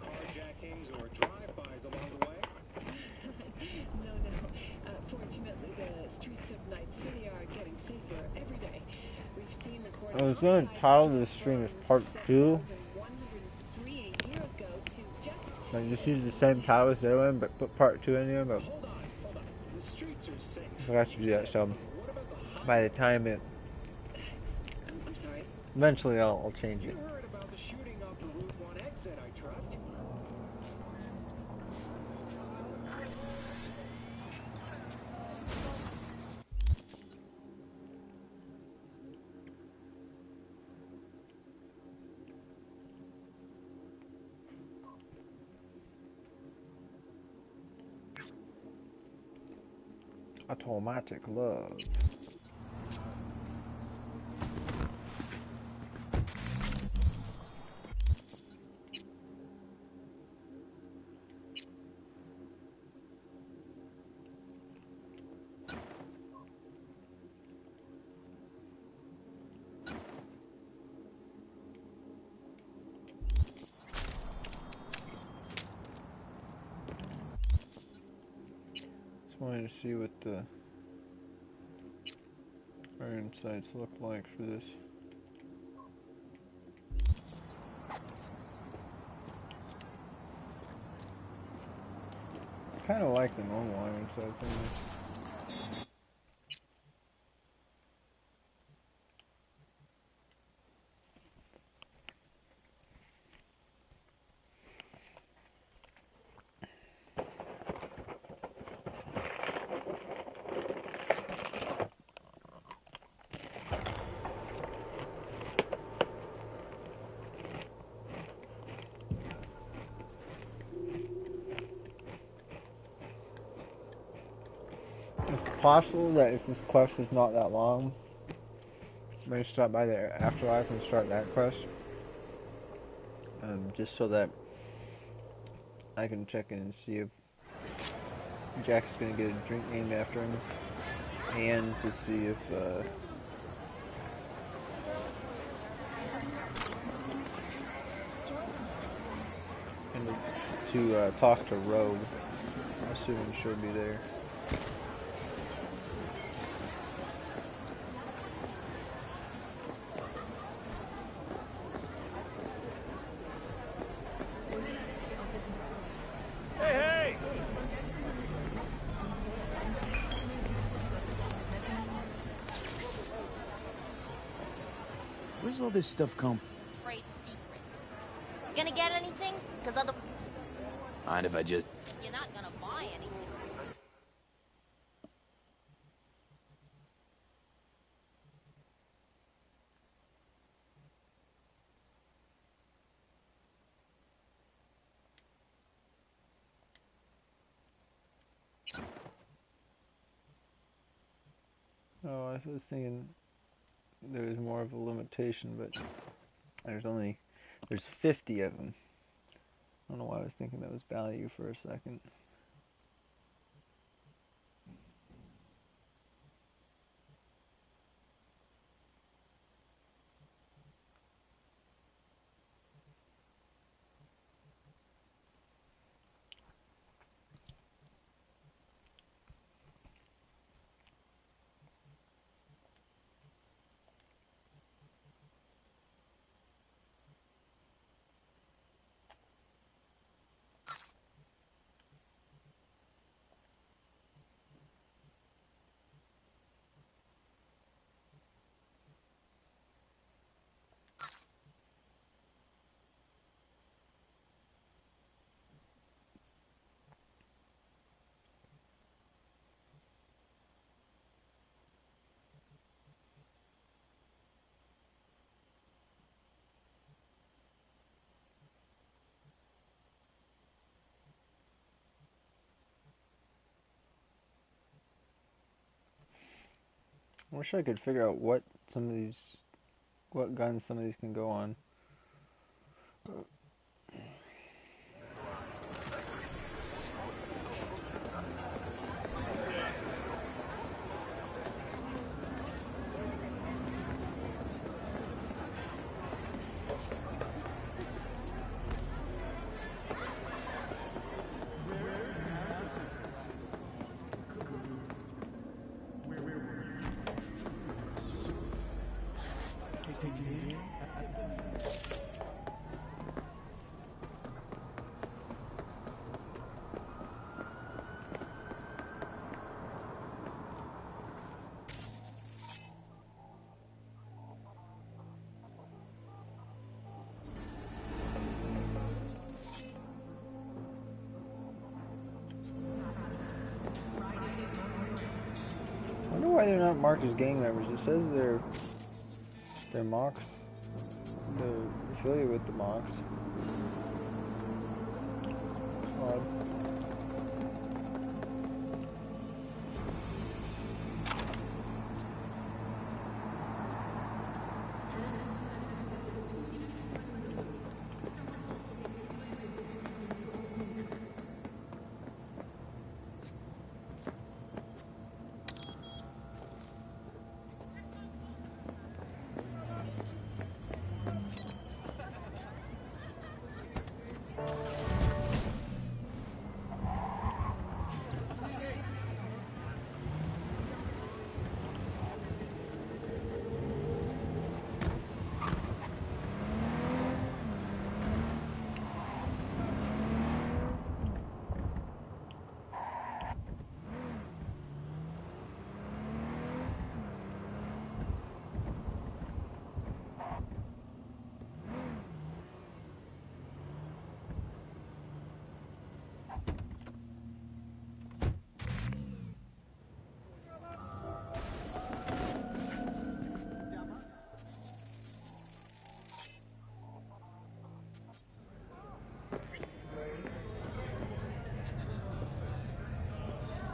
carjackings or drive-bys along the way? No. Fortunately, the streets of Night City are getting safer every day. We've seen the I was going to title this stream as part 2. Like, just use the same title as the other one, but put part 2 in there. But Hold on. The streets are safe. I forgot to do that, so by the time it... I'm sorry? Eventually I'll change it. You heard about the shooting off the Route 1 exit, I trust? Automatic love. Just wanted to see what the iron sights look like for this. I kind of like the normal iron sights in this. It's possible that if this quest is not that long, I may stop by the afterlife and start that quest. Just so that I can check in and see if Jack is going to get a drink named after him, and to see if and to talk to Rogue. I'm assuming she'll be there. Where's all this stuff come from? Great secret. Gonna get anything? Cause other... Mind if I just... If you're not gonna buy anything. Oh, I was thinking there was more of a limitation, but there's 50 of them. I don't know why I was thinking that was value for a second. I wish I could figure out what guns some of these can go on. I wonder why they're not marked as gang members. It says they're mocks. They're affiliated with the mocks. Odd.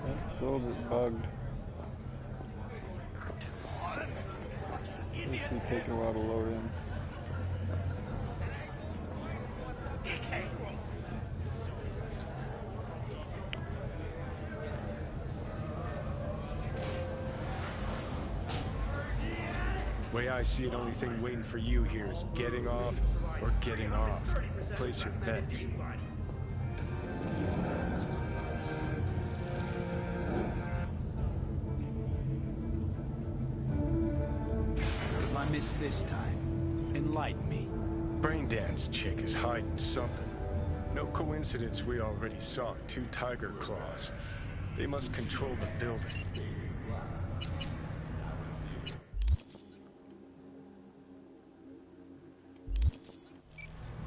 It's a little bit bugged. This should take a while to load in. Way I see it, only thing waiting for you here is getting off or getting off. Place your bets. If I miss this time, enlighten me. Braindance chick is hiding something. No coincidence we already saw 2 tiger claws. They must control the building.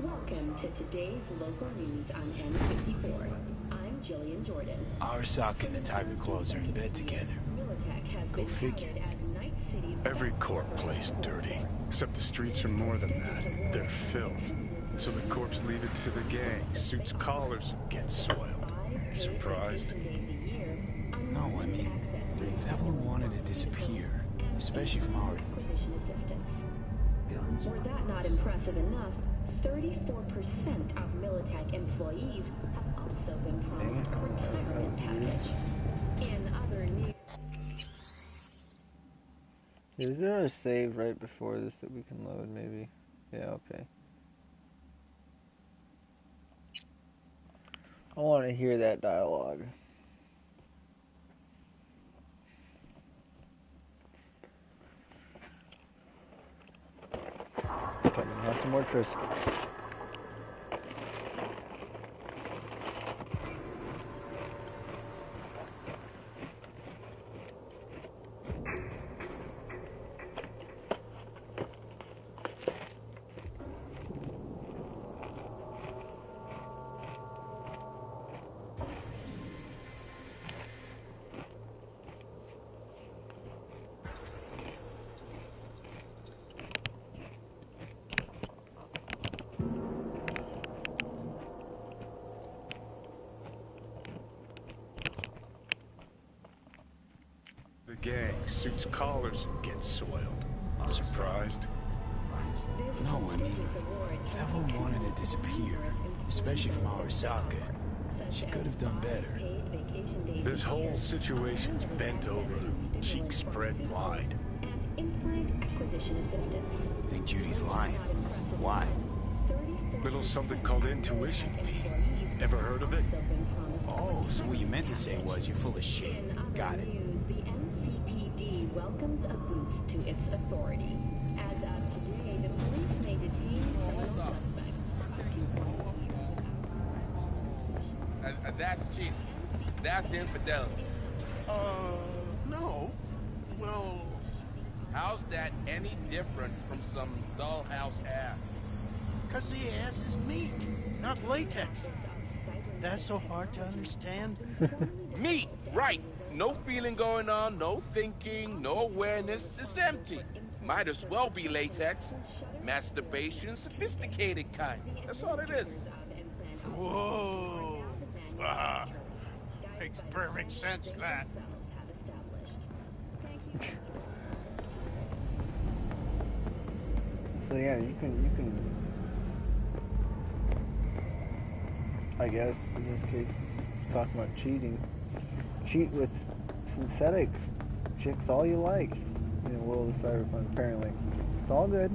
Welcome to today's local news on N54. I'm Jillian Jordan. Arasaka and the Tiger Claws are in bed together. Militech has Go been figure. touted as Night City's Every corp plays dirty. Except the streets are more than that. They're filth. So the corps leave it to the gang. Suits collars and get soiled. Surprised? No, I mean, if Evelyn wanted to disappear, especially from our... acquisition assistance. Were that not impressive enough, 34% of Militech employees have also been promised a retirement package. In other news... Is there a save right before this that we can load, maybe? Yeah, okay. I want to hear that dialogue. Coming, have some more Triscuits. The gang suits collars and get soiled. Surprised? No, I mean, if Evelyn wanted to disappear, especially from Arasaka, she could have done better. This whole situation's bent over, cheeks spread wide. And implant acquisition assistance. I think Judy's lying. Why? Little something called intuition. Ever heard of it? Oh, so what you meant to say was you're full of shit. Got it. The NCPD welcomes a boost to its authority. As of today, That's cheating. That's infidelity. No. Well... How's that any different from some dollhouse ass? 'Cause the ass is meat, not latex. That's so hard to understand. Meat, right. No feeling going on, no thinking, no awareness. It's empty. Might as well be latex. Masturbation, sophisticated kind. That's all it is. Whoa. Ah, makes perfect sense, that. So yeah, you can. I guess in this case, it's talking about cheating. Cheat with synthetic chicks all you like in the world of Cyberpunk. Apparently, it's all good.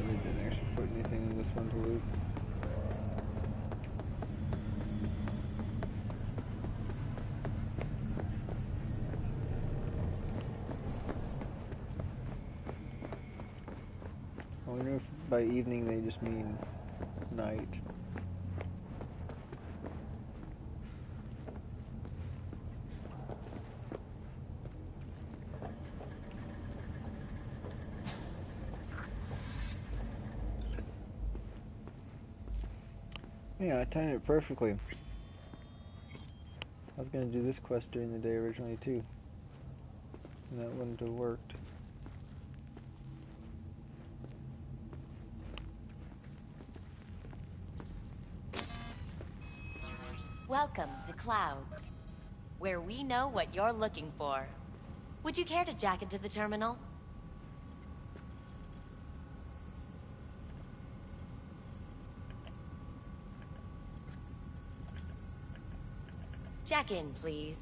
They didn't actually put anything in this one to loot. I wonder if by evening they just mean night. Yeah, I timed it perfectly. I was gonna do this quest during the day originally too, and that wouldn't have worked. Welcome to Clouds, where we know what you're looking for. Would you care to jack into the terminal? Jack in, please.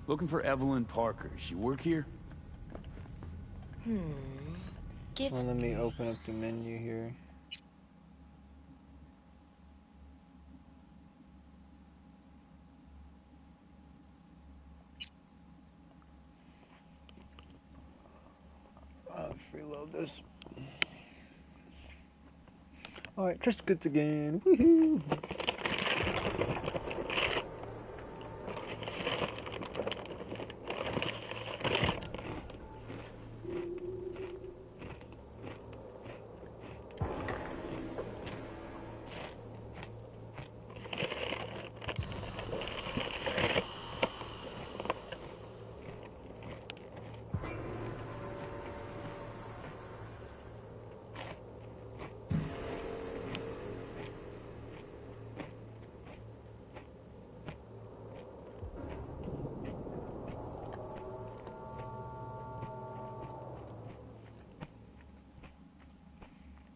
Looking for Evelyn Parker. She work here? Well, let me open up the menu here. Freeload this. Alright, just goods again. Woohoo!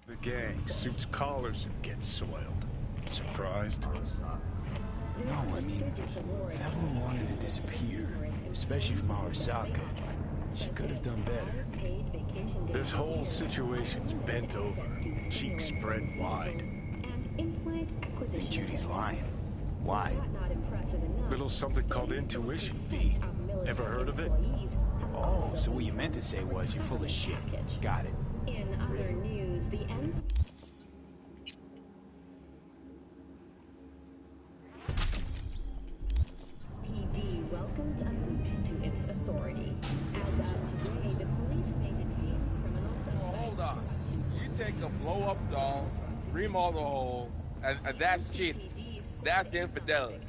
The gang suits collars and gets soiled. Surprised? No, I mean, if Evelyn wanted to disappear, especially from Arasaka, she could have done better. This whole situation's bent over, cheeks spread wide. I think Judy's lying. Why? Little something called intuition, V. Ever heard of it? Oh, so what you meant to say was you're full of shit. Got it. In other news, the NCPD welcomes a boost to its authority. As of today, the police may detain criminal suspects. Hold on. You take a blow-up doll, remodel the hole, and that's cheating. That's infidelity.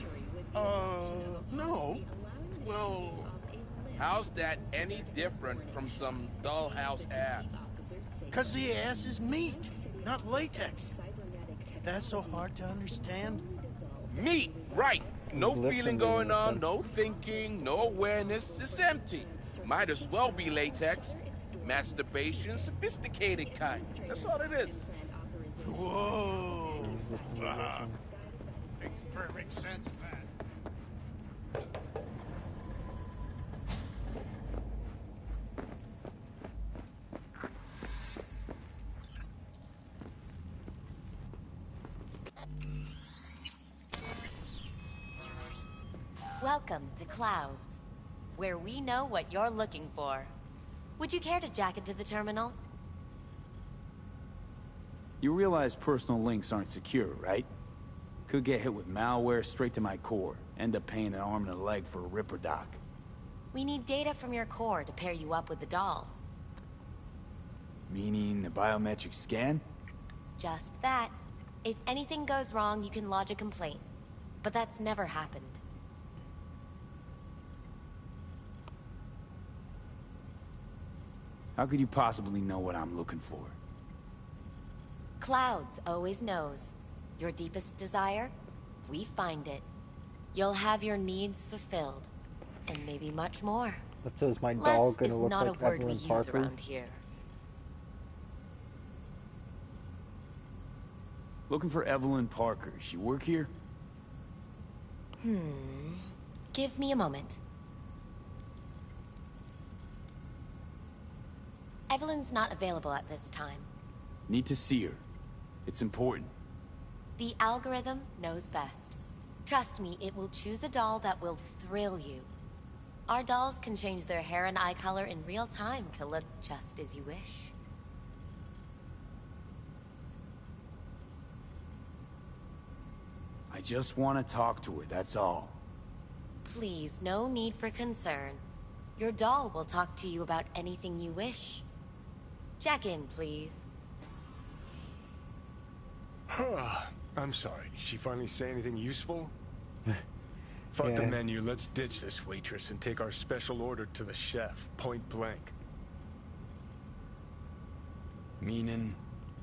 No. Well... How's that any different from some dollhouse ass? 'Cause the ass is meat, not latex. That's so hard to understand. Meat, right. No Listen feeling to going this on, one. no thinking, no awareness. It's empty. Might as well be latex. Masturbation, sophisticated kind. That's all it is. Whoa. Ah, makes perfect sense, man. Welcome to Clouds, where we know what you're looking for. Would you care to jack into the terminal? You realize personal links aren't secure, right? Could get hit with malware straight to my core. End up paying an arm and a leg for a Ripper doc. We need data from your core to pair you up with the doll. Meaning a biometric scan? Just that. If anything goes wrong, you can lodge a complaint. But that's never happened. How could you possibly know what I'm looking for? Clouds always knows. Your deepest desire? We find it. You'll have your needs fulfilled. And maybe much more. But so is my doll Less gonna is look not like a word we Evelyn use Parker? around here. Looking for Evelyn Parker. She work here? Give me a moment. Evelyn's not available at this time. Need to see her. It's important. The algorithm knows best. Trust me, it will choose a doll that will thrill you. Our dolls can change their hair and eye color in real time to look just as you wish. I just want to talk to her, that's all. Please, no need for concern. Your doll will talk to you about anything you wish. Jack in, please. I'm sorry. Did she finally say anything useful? Fuck the Yeah. menu. Let's ditch this waitress and take our special order to the chef, point blank. Meaning?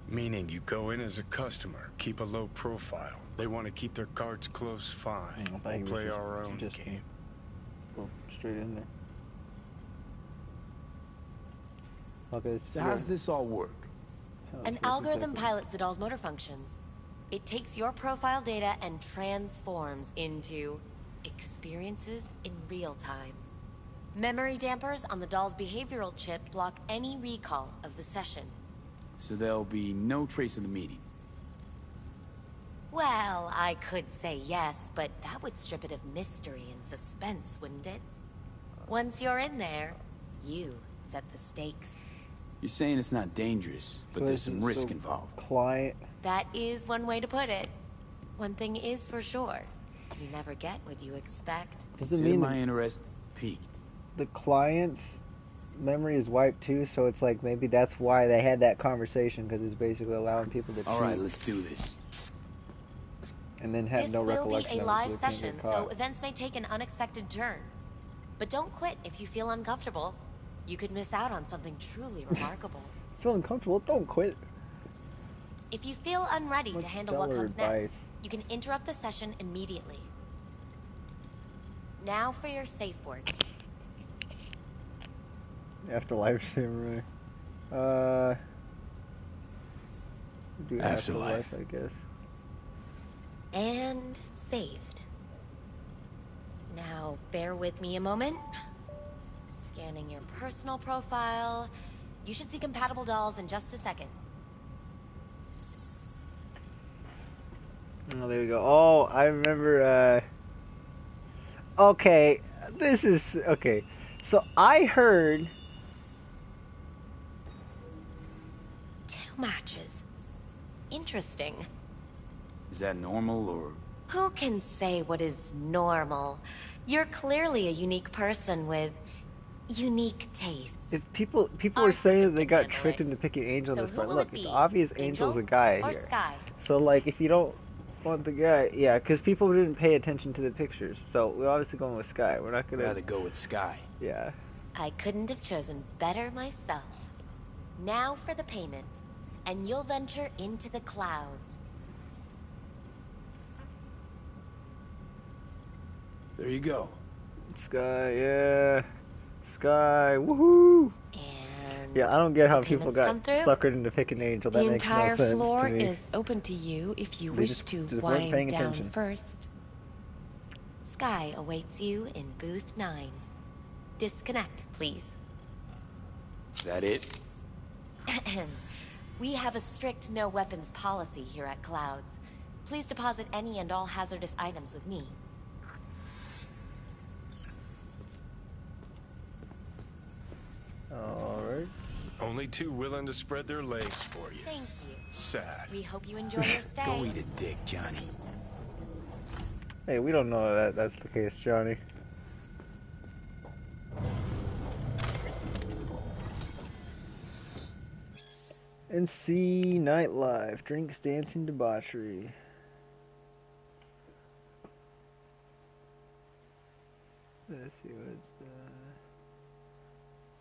Meaning you go in as a customer, keep a low profile. They want to keep their cards close, fine. I thought We'll he was play just- our own just game. Go straight in there. Okay, So how's this all work? An algorithm pilots the doll's motor functions. It takes your profile data and transforms into experiences in real time. Memory dampers on the doll's behavioral chip block any recall of the session. So there'll be no trace of the meeting. Well, I could say yes, but that would strip it of mystery and suspense, wouldn't it? Once you're in there, you set the stakes. You're saying it's not dangerous, but there's some risk involved. Client. That is one way to put it. One thing is for sure. You never get what you expect. Does it Consider mean my interest peaked. the client's memory is wiped too? So it's like maybe that's why they had that conversation, because it's basically allowing people to cheat. All right, let's do this. And then have This no will be recollection a of it, live so they can't session, get so caught. events may take an unexpected turn. But don't quit if you feel uncomfortable. You could miss out on something truly remarkable. Feel uncomfortable? Don't quit. If you feel unready to What's handle what stellar comes advice? next, you can interrupt the session immediately. Now for your safe word. Afterlife samurai. Do Afterlife. I guess. And saved. Now, bear with me a moment. Scanning your personal profile. You should see compatible dolls in just a second. Oh, there we go. Oh, I remember, okay, this is, okay. So I heard... 2 matches. Interesting. Is that normal, or...? Who can say what is normal? You're clearly a unique person with unique tastes. If people Our were saying that system they can got handle tricked it. into picking Angel So in this who part. will Look, it it's be? obvious Angel's a guy or here. Sky? So, like, if you don't want the guy... Yeah, because people didn't pay attention to the pictures. So, we're obviously going with Sky. We're not I'd gonna... rather go with Sky. Yeah. I couldn't have chosen better myself. Now for the payment, and you'll venture into the clouds. There you go. Sky, yeah. Sky, woohoo! And Yeah, I don't get how the people payments got come through? suckered into picking Angel. That The makes no entire sense floor to me. is open to you if you They wish just to weren't wind paying down attention. first. Sky awaits you in booth 9. Disconnect, please. Is that it? We have a strict no weapons policy here at Clouds. Please deposit any and all hazardous items with me. Only two willing to spread their legs for you. Thank you. Sad. We hope you enjoy your stay. Go eat a dick, Johnny. Hey, we don't know that that's the case, Johnny. NC nightlife, drinks, dancing, debauchery. Let's see what's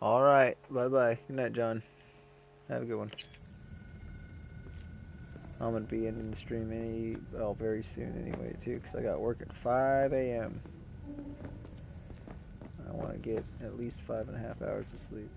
all right. Bye bye. Good night, John. Have a good one. I'm gonna be ending the stream very soon anyway too, because I got work at 5 a.m. I want to get at least 5.5 hours of sleep.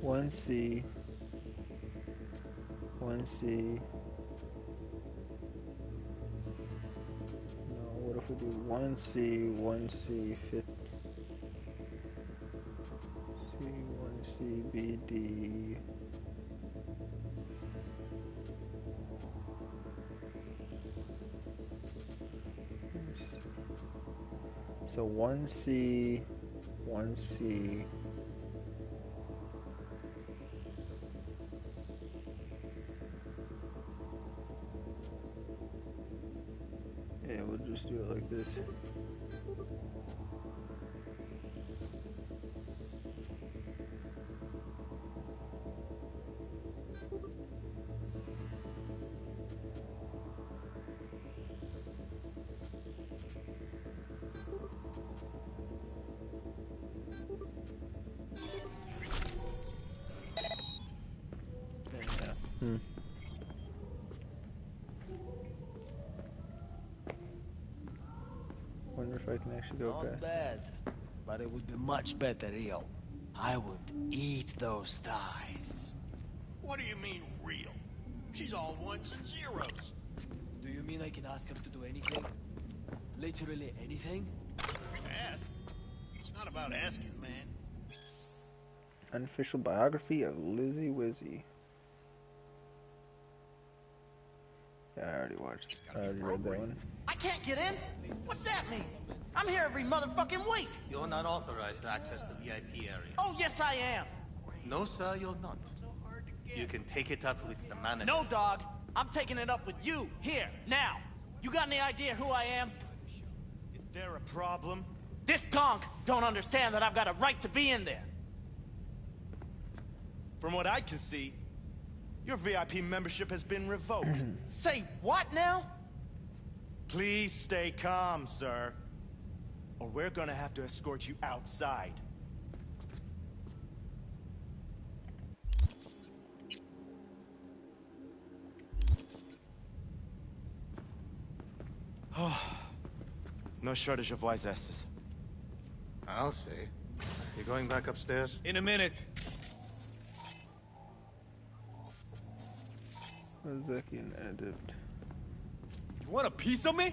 One C. No, what if we do 1C, 50. C, 1C, BD. So 1C, 1C. Yeah, we'll just do it like this. Yeah. Wonder if I can actually go Not past. bad, but it would be much better real. I would eat those thighs. What do you mean, real? She's all ones and zeros. Do you mean I can ask him to do anything? Literally anything? Ask? It's not about asking, man. Unofficial biography of Lizzie Wizzy. Yeah, I already watched. I already read that one. I can't get in? What's that mean? I'm here every motherfucking week. You're not authorized to access the VIP area. Oh, yes, I am. No, sir, you're not. You can take it up with the manager. No, dog. I'm taking it up with you, here, now. You got any idea who I am? Is there a problem? This gonk don't understand that I've got a right to be in there. From what I can see, your VIP membership has been revoked. Say what now? Please stay calm, sir. Or we're gonna have to escort you outside. No shortage of wise asses. I'll say. You going back upstairs? In a minute. Zekian edit. You want a piece of me?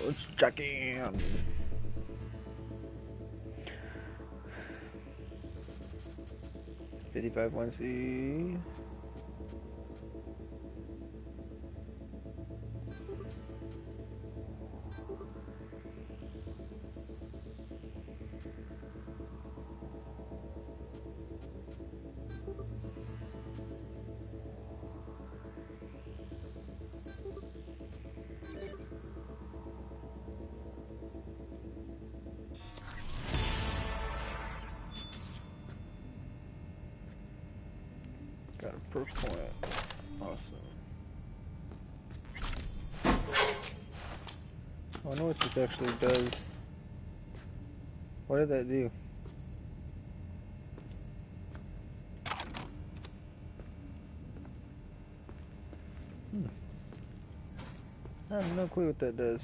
Let's check in. $55 1C. Got a perk point. Awesome. wonder what this actually does. What did that do? I have no clue what that does.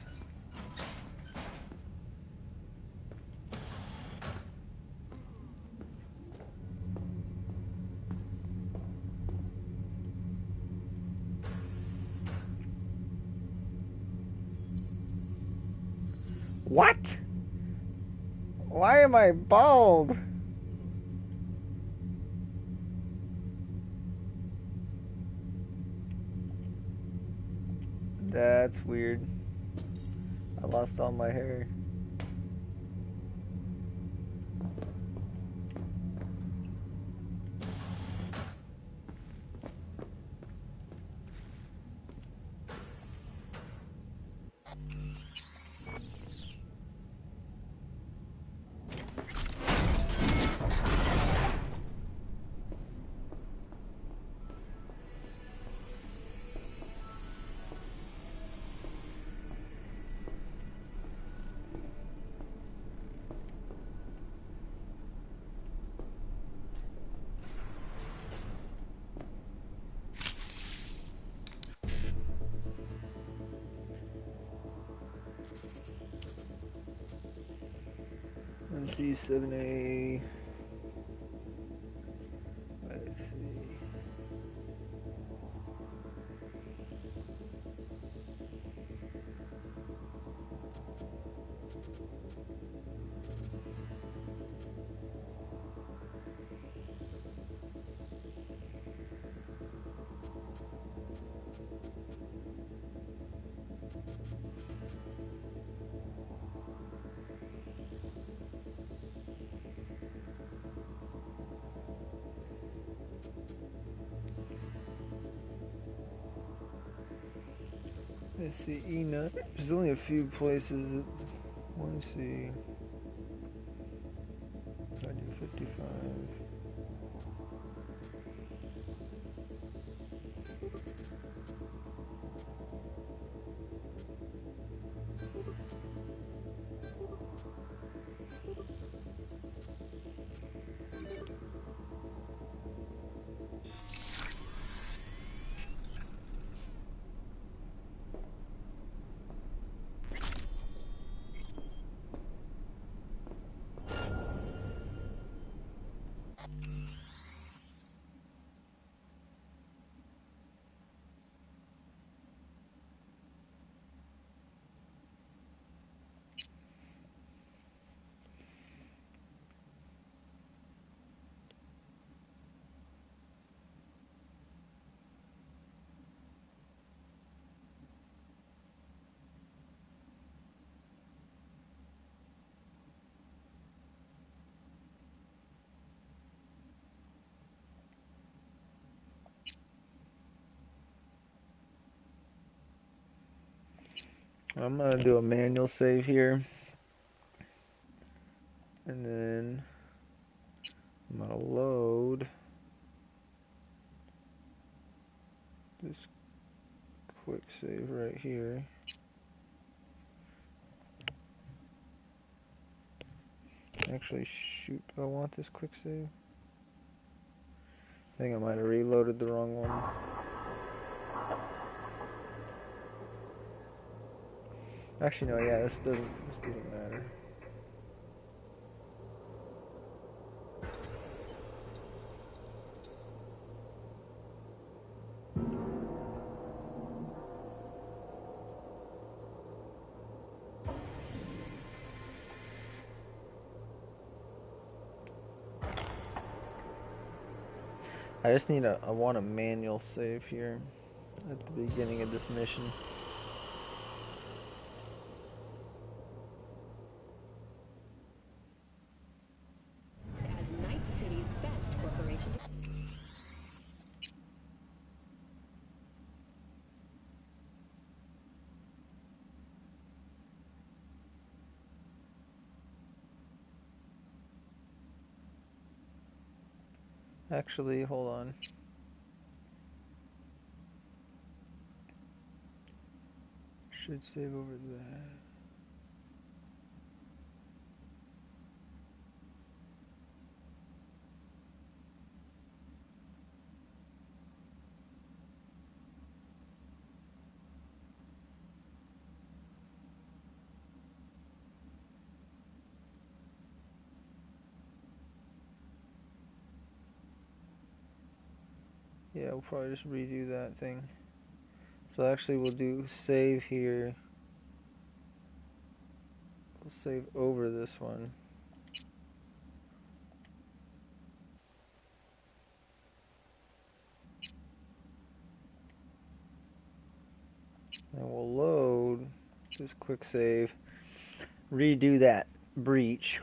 What? Why am I bald? That's weird. I lost all my hair. Let's see, 7A. Let's see. Let's see, E9. There's only a few places. Let's see. I do 55. I'm gonna do a manual save here, and then I'm gonna load this quick save right here. Actually, shoot, do I want this quick save? I think I might have reloaded the wrong one. Actually, no, yeah, this doesn't matter. I just need I want a manual save here at the beginning of this mission. As Night City's best corporation. Actually, hold on. Should save over that. Yeah, we'll probably just redo that thing. So actually we'll do save here. We'll save over this one. And we'll load, just quick save, redo that breach.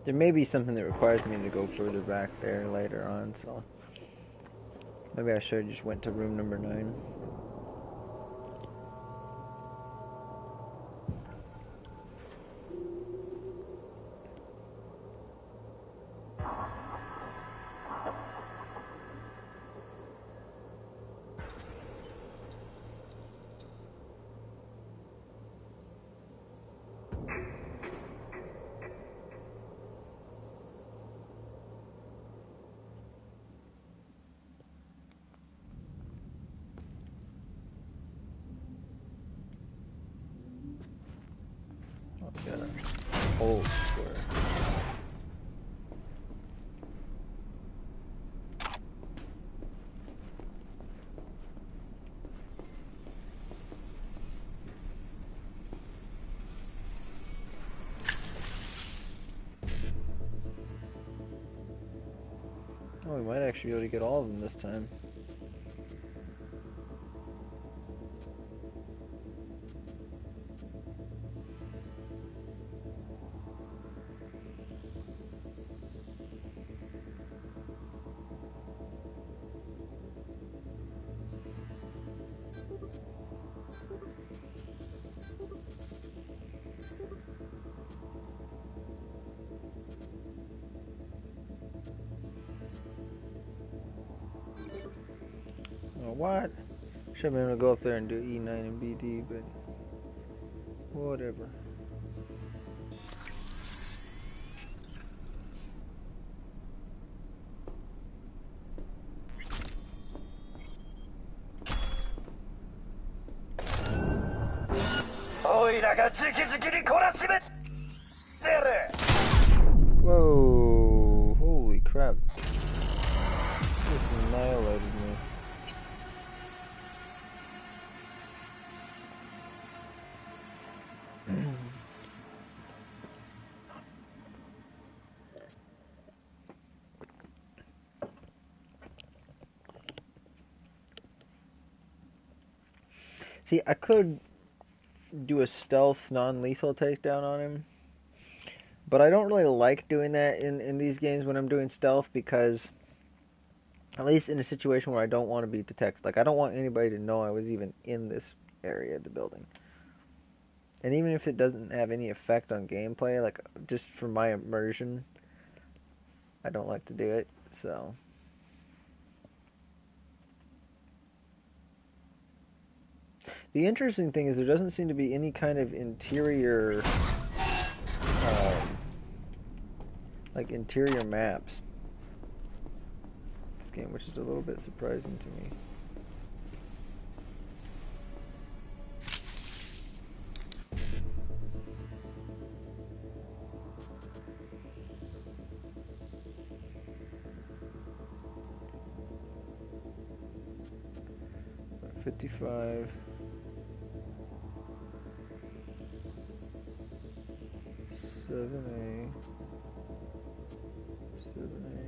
There may be something that requires me to go further back there later on, so maybe I should have just went to room number 9. Got a whole square. Oh, we might actually be able to get all of them this time. Oh, what? Should have been able to go up there and do E9 and BD, but whatever. Whoa, holy crap. Just annihilated me. See, I could do a stealth non-lethal takedown on him, but I don't really like doing that in these games when I'm doing stealth, because at least in a situation where I don't want to be detected, like I don't want anybody to know I was even in this area of the building. And even if it doesn't have any effect on gameplay, like just for my immersion, I don't like to do it, so. The interesting thing is there doesn't seem to be any kind of interior, like interior maps in this game, which is a little bit surprising to me. About 55. 7A. 7A.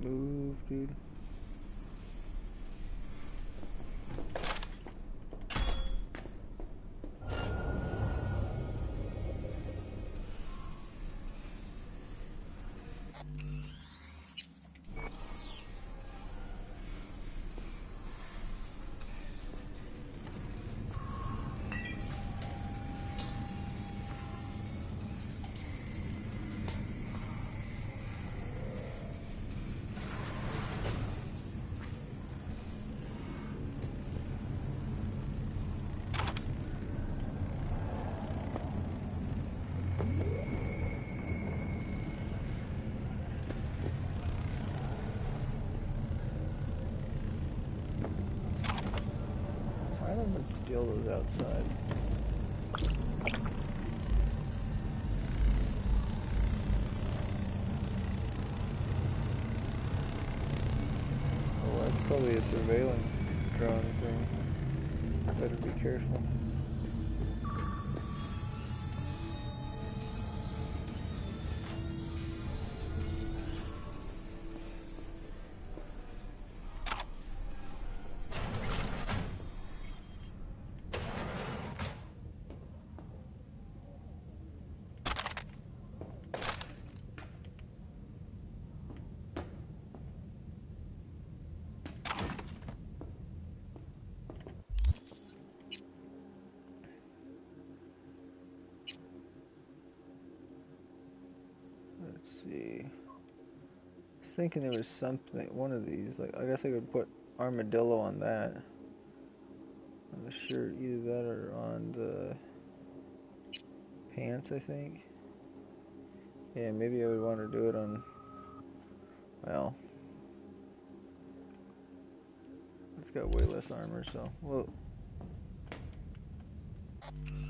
Move, dude. kind of want to deal those outside. Oh, that's probably a surveillance drone thing. Better be careful. See, I was thinking there was something, one of these, like, I guess I could put armadillo on that. On the shirt, either that or on the pants, I think. Yeah, maybe I would want to do it on, well, it's got way less armor, so we'll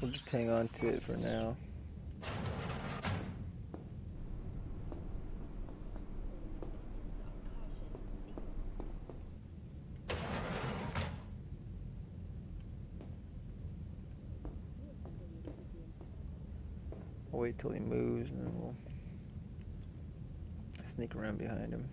just hang on to it for now. I'll wait till he moves and then we'll sneak around behind him.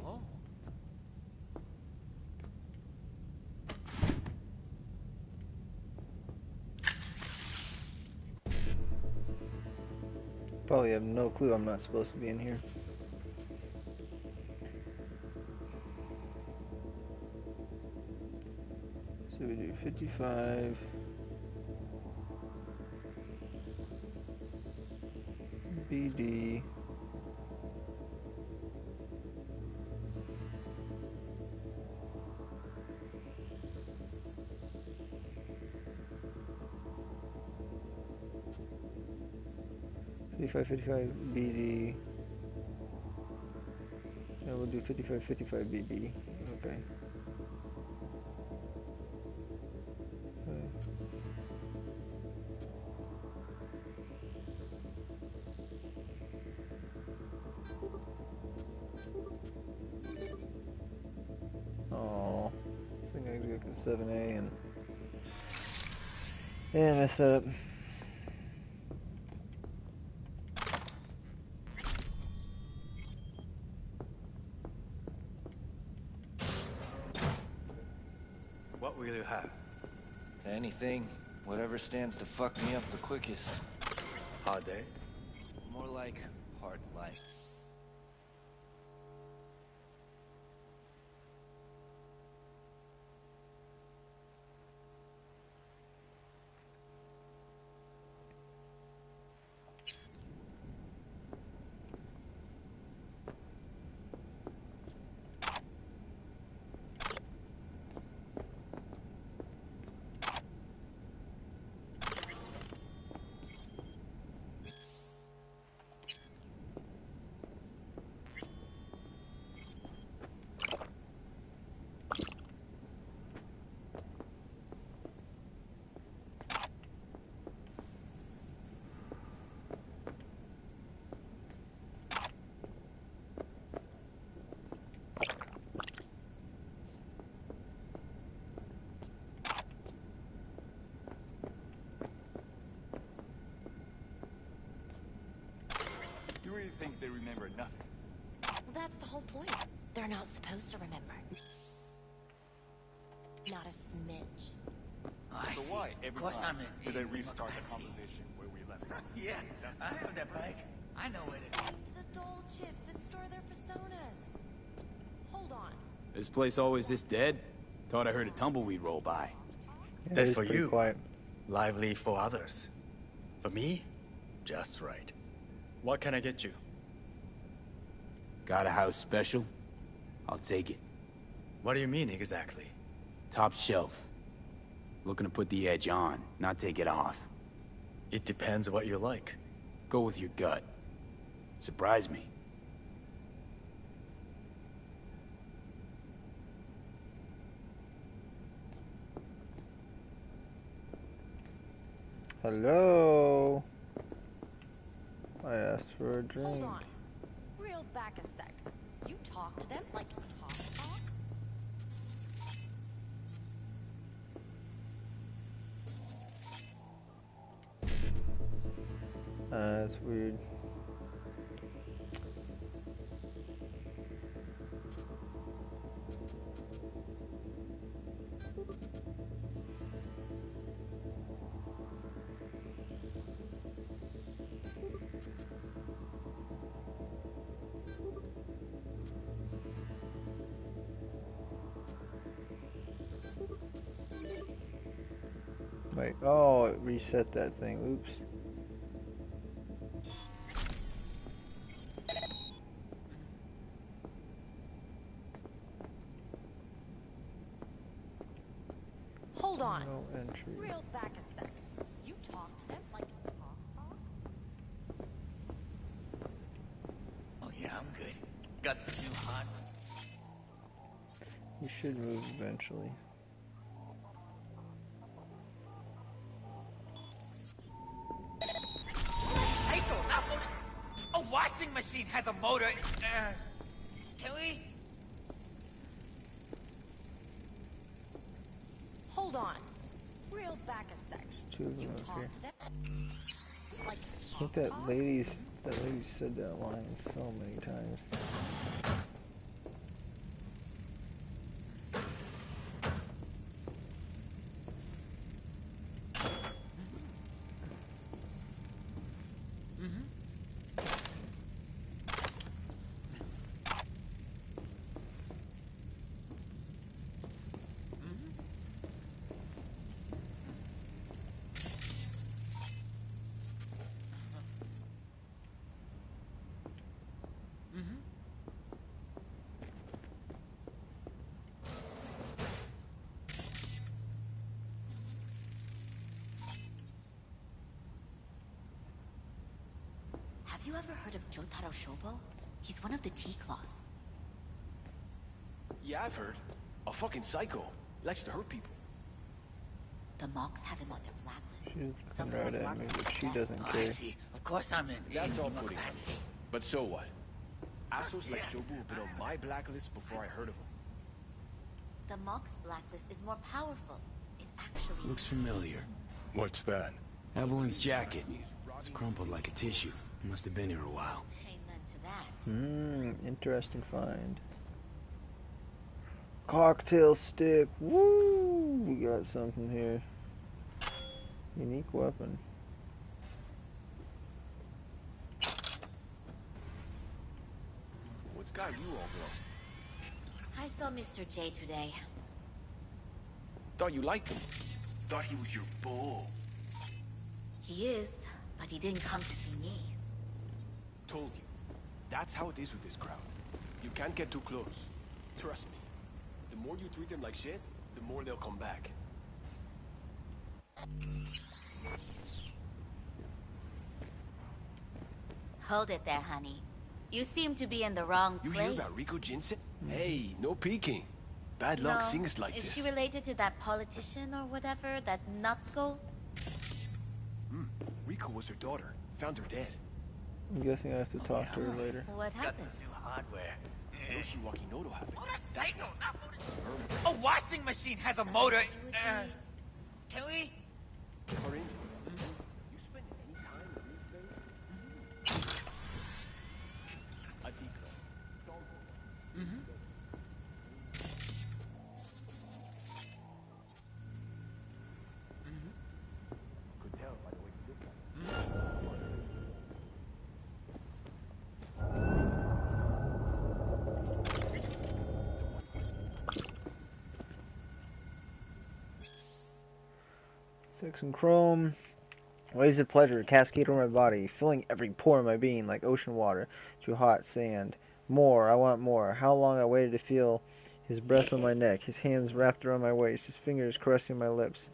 Oh. Probably have no clue I'm not supposed to be in here. So we do 55. BD. $55 BD. Yeah, we'll do 55 BB. Okay. Oh, I think I got the 7A and I messed that up. What will you have? Anything. Whatever stands to fuck me up the quickest. Hard day? More like hard life. You really think they remember nothing? Well, that's the whole point. They're not supposed to remember. Not a smidge. So why every time do they restart the conversation where we left off? Yeah, I have that bike. I know where to go. The doll chips that store their personas. This place always this dead? Thought I heard a tumbleweed roll by. Yeah, Dead it's for pretty you. quiet. Lively for others. For me, just right. What can I get you? Got a house special? I'll take it. What do you mean exactly? Top shelf. Looking to put the edge on, not take it off. It depends what you like. Go with your gut. Surprise me. Hello. I asked for a drink. Hold on. Reel back a sec. You talk to them like talk? That's weird. Wait, oh, it reset that thing. Oops. Hold on. No entry. Reel back a sec. You talk to them like talk? Oh yeah, I'm good. Got the new hot. You should move eventually. Michael, that motor. A washing machine has a motor. Can we? Hold on. Reel back a sec. Two of You them up talk here. to them like I think that lady said that line so many times. Have you ever heard of Jotaro Shobo? He's one of the T-Claws. Yeah, I've heard. A fucking psycho. Likes to hurt people. The Mox have him on their blacklist. She's looking right at me, but she doesn't Oh, I care. see. Of course I'm in. That's all in pretty capacity. But so what? Assholes like Shobu have been on my blacklist before I heard of him. The Mox blacklist is more powerful. It actually... Looks familiar. What's that? Evelyn's jacket. It's crumpled like a tissue. Must have been here a while. Interesting find. Cocktail stick. Woo! We got something here. Unique weapon. What's got you all blown? I saw Mr. J today. Thought you liked him. Thought he was your bull. He is, but he didn't come to see me. Told you. That's how it is with this crowd. You can't get too close. Trust me. The more you treat them like shit, the more they'll come back. Hold it there, honey. You seem to be in the wrong You place. hear about Rico Jinsen? Hey, no peeking. Bad luck No. seeing us like Is this. she related to that politician or whatever, that Nutsko? Rico was her daughter. Found her dead. I'm guessing I have to talk to her later. What happened? New hardware. Yoshi Wakinoto happened. Motorcycle, not motor. A washing machine has a motor. Can we? Her engine. You spend any time in these things? Could tell by the way you look at it. Sex and chrome. Waves of pleasure cascade over my body, filling every pore of my being like ocean water through hot sand. More, I want more. How long I waited to feel his breath on my neck, his hands wrapped around my waist, his fingers caressing my lips.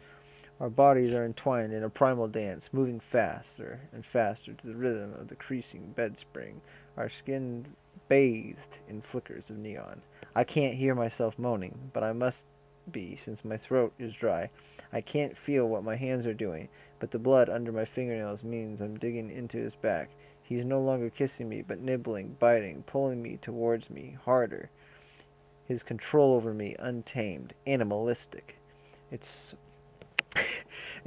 Our bodies are entwined in a primal dance, moving faster and faster to the rhythm of the creasing bed spring, our skin bathed in flickers of neon. I can't hear myself moaning, but I must be, since my throat is dry. I can't feel what my hands are doing, but the blood under my fingernails means I'm digging into his back. He's no longer kissing me, but nibbling, biting, pulling me towards me, harder. His control over me, untamed, animalistic. It's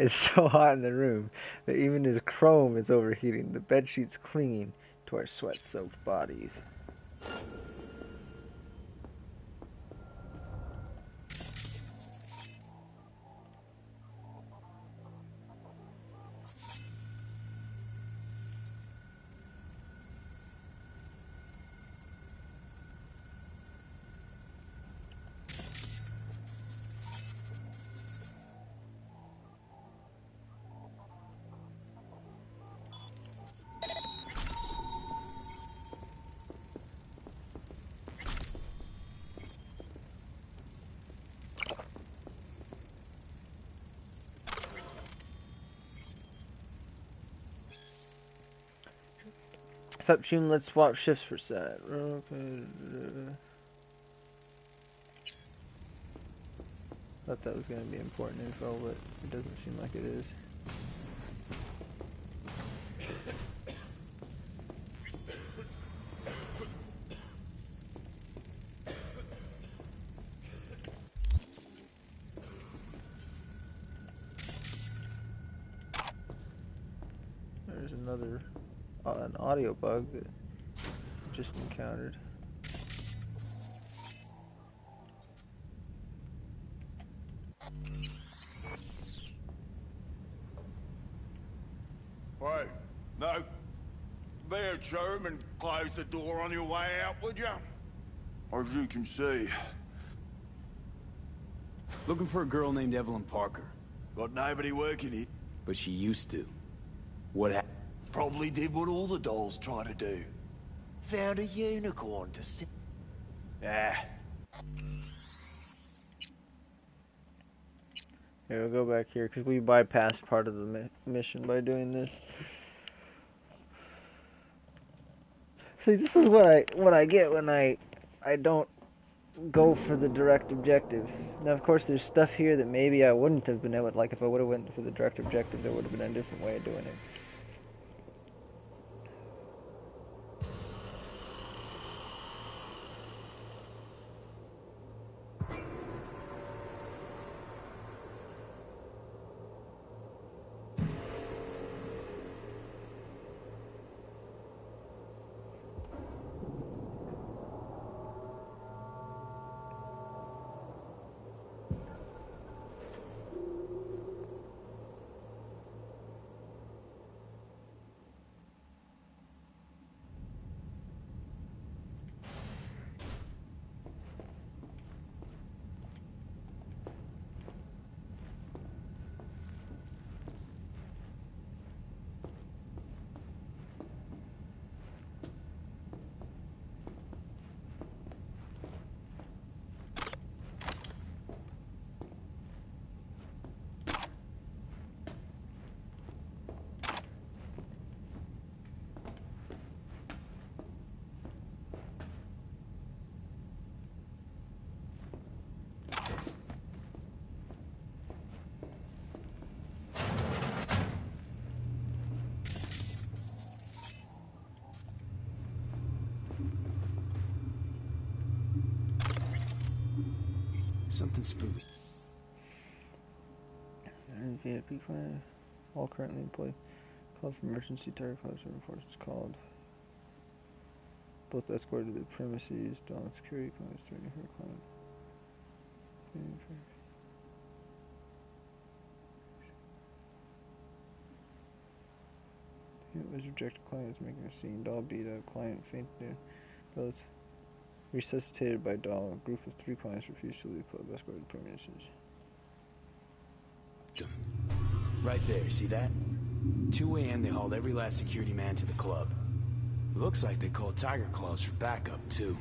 so hot in the room that even his chrome is overheating, the bedsheets clinging to our sweat-soaked bodies. Sup, Shun, let's swap shifts for set. Okay. Thought that was going to be important info, but it doesn't seem like it is. There's another an audio bug that I just encountered. Hey, no. Be a germ and close the door on your way out, would you? As you can see. Looking for a girl named Evelyn Parker. Got nobody working it. But she used to. What happened? Probably did what all the dolls try to do. Found a unicorn to sit. Ah. Here, we'll go back here because we bypassed part of the mission by doing this. See, this is what I get when I don't go for the direct objective. Now, of course, there's stuff here that maybe I wouldn't have been able to, like if I would have went for the direct objective, there would have been a different way of doing it. Something spooky. VIP client. All currently employed. Call for emergency target class reports is called. Both escorted to the premises. Dawn security clients during her client. It was rejected clients making a scene. Doll beat up. Client fainted. Both resuscitated by Doll. A group of 3 clients refused to leave club escorted premises. Right there, see that? 2 a.m. they hauled every last security man to the club. Looks like they called Tiger Claws for backup, too.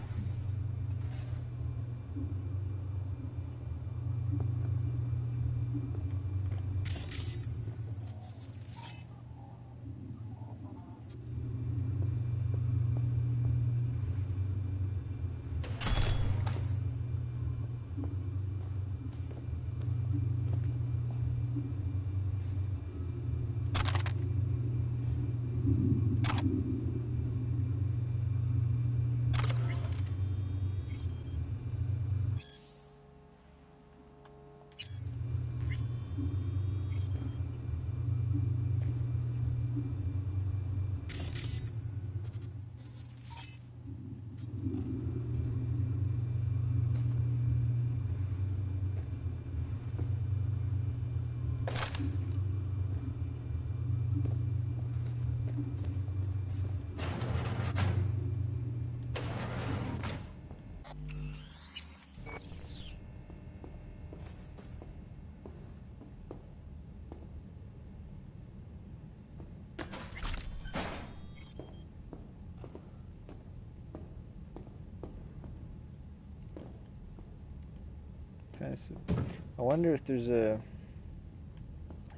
I wonder if there's a...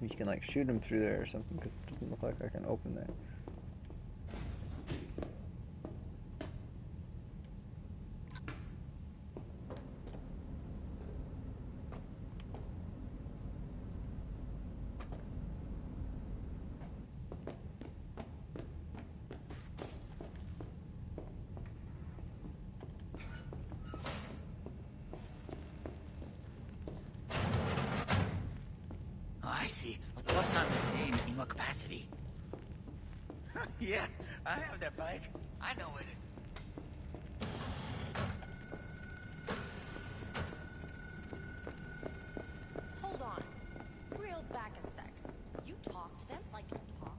You can like shoot him through there or something, because it doesn't look like I can open that. I see. Of course I'm in what capacity? Yeah, I have that bike. I know it. Hold on. Reel back a sec. You talk to them like you talk.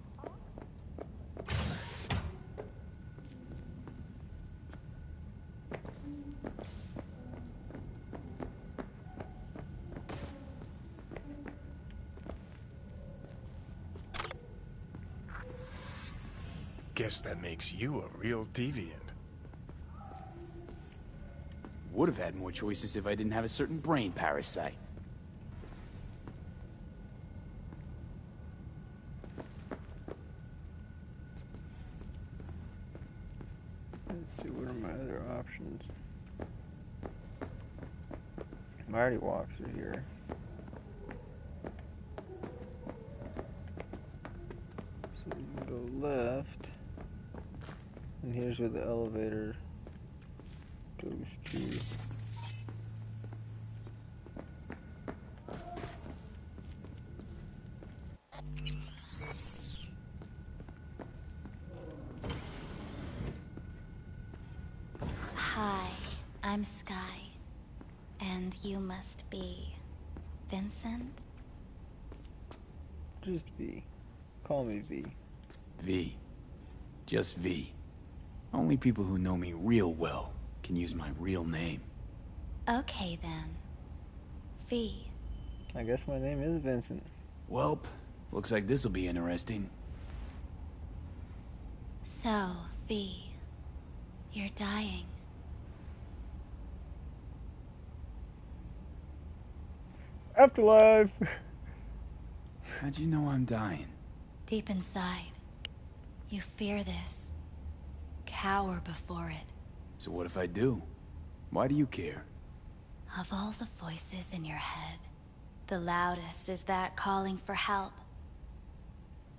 Guess that makes you a real deviant. Would have had more choices if I didn't have a certain brain parasite. Let's see, what are my other options? I already walked through here. So we can go left. And here's where the elevator goes to. Hi, I'm Sky. And you must be Vincent? Just V. Call me V. V. Just V. Only people who know me real well can use my real name. Okay then. V. I guess my name is Vincent. Welp, looks like this'll be interesting. So, V. You're dying. Afterlife! How'd you know I'm dying? Deep inside, you fear this. Cower before it. So what if I do? Why do you care? Of all the voices in your head, the loudest is that calling for help.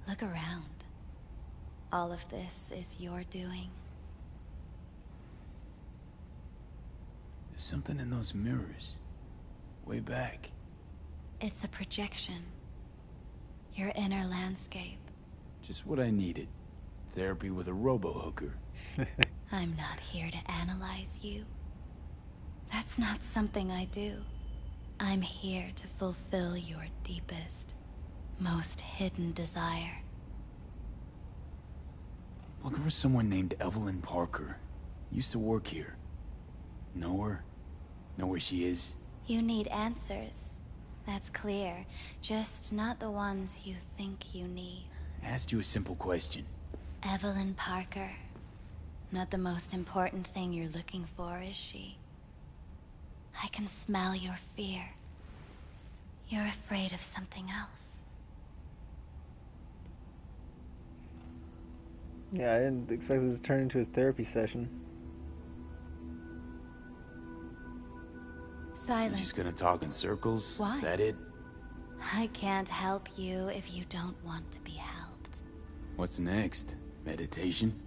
Look around. All of this is your doing. There's something in those mirrors. Way back. It's a projection. Your inner landscape. Just what I needed. Therapy with a robo-hooker. I'm not here to analyze you. That's not something I do. I'm here to fulfill your deepest, most hidden desire. Looking for someone named Evelyn Parker. Used to work here. Know her? Know where she is? You need answers. That's clear. Just not the ones you think you need. I asked you a simple question. Evelyn Parker. Not the most important thing you're looking for, is she? I can smell your fear. You're afraid of something else. Yeah, I didn't expect this to turn into a therapy session. Silence. You're just gonna talk in circles? Why? That it? I can't help you if you don't want to be helped. What's next? Meditation?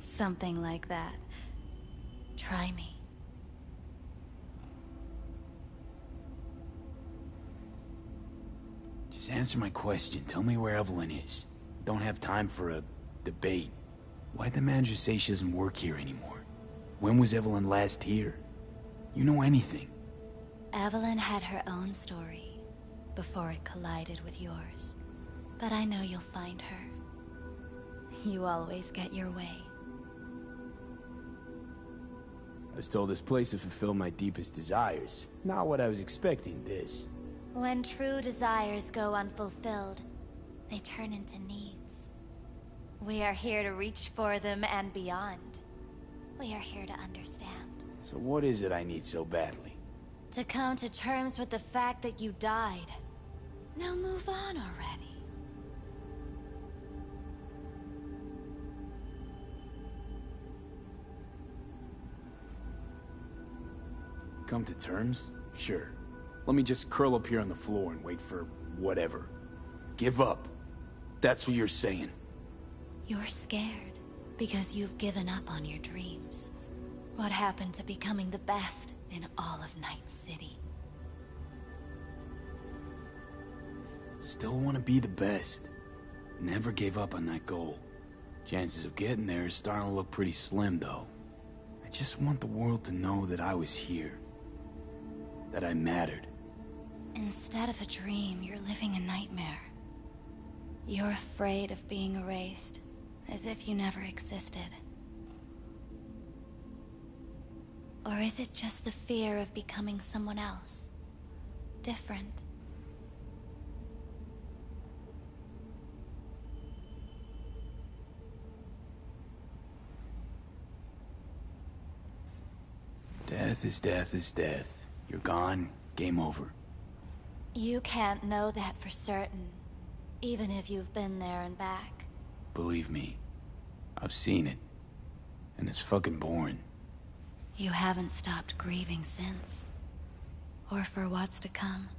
Something like that. Try me. Just answer my question. Tell me where Evelyn is. Don't have time for a debate. Why'd the manager say she doesn't work here anymore? When was Evelyn last here? You know anything? Evelyn had her own story before it collided with yours. But I know you'll find her. You always get your way. I was told this place would fulfill my deepest desires. Not what I was expecting, this. When true desires go unfulfilled, they turn into needs. We are here to reach for them and beyond. We are here to understand. So what is it I need so badly? To come to terms with the fact that you died. Now move on already. Come to terms? Sure. Let me just curl up here on the floor and wait for whatever. Give up. That's what you're saying. You're scared because you've given up on your dreams. What happened to becoming the best in all of Night City? Still want to be the best. Never gave up on that goal. Chances of getting there is starting to look pretty slim, though. I just want the world to know that I was here. That I mattered. Instead of a dream, you're living a nightmare. You're afraid of being erased, as if you never existed. Or is it just the fear of becoming someone else? Different? Death is death is death. You're gone, game over. You can't know that for certain, even if you've been there and back. Believe me, I've seen it. And it's fucking boring. You haven't stopped grieving since. Or for what's to come.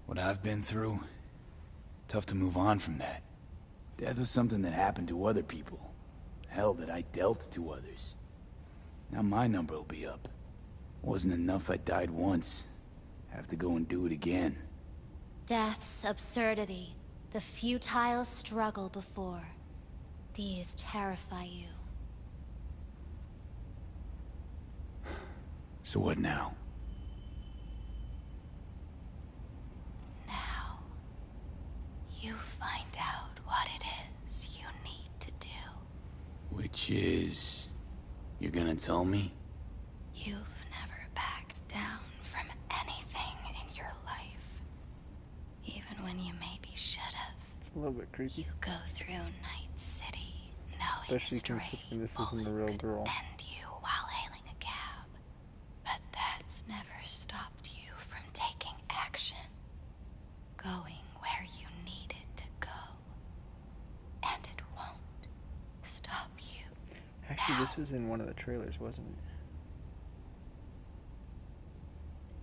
What I've been through, tough to move on from that. Death was something that happened to other people. Hell, that I dealt to others. Now my number will be up. Wasn't enough I died once. Have to go and do it again. Death's absurdity, the futile struggle before. These terrify you. So what now? Now, you find out what it is you need to do. Which is... You're gonna tell me? You've never backed down from anything in your life. Even when you maybe should have. It's a little bit creepy. You go through Night City, knowing Especially considering this isn't the real girl. end you while hailing a cab. But that's never stopped you from taking action. Going where you needed to go. And it won't stop you. Actually, this was in one of the trailers, wasn't it?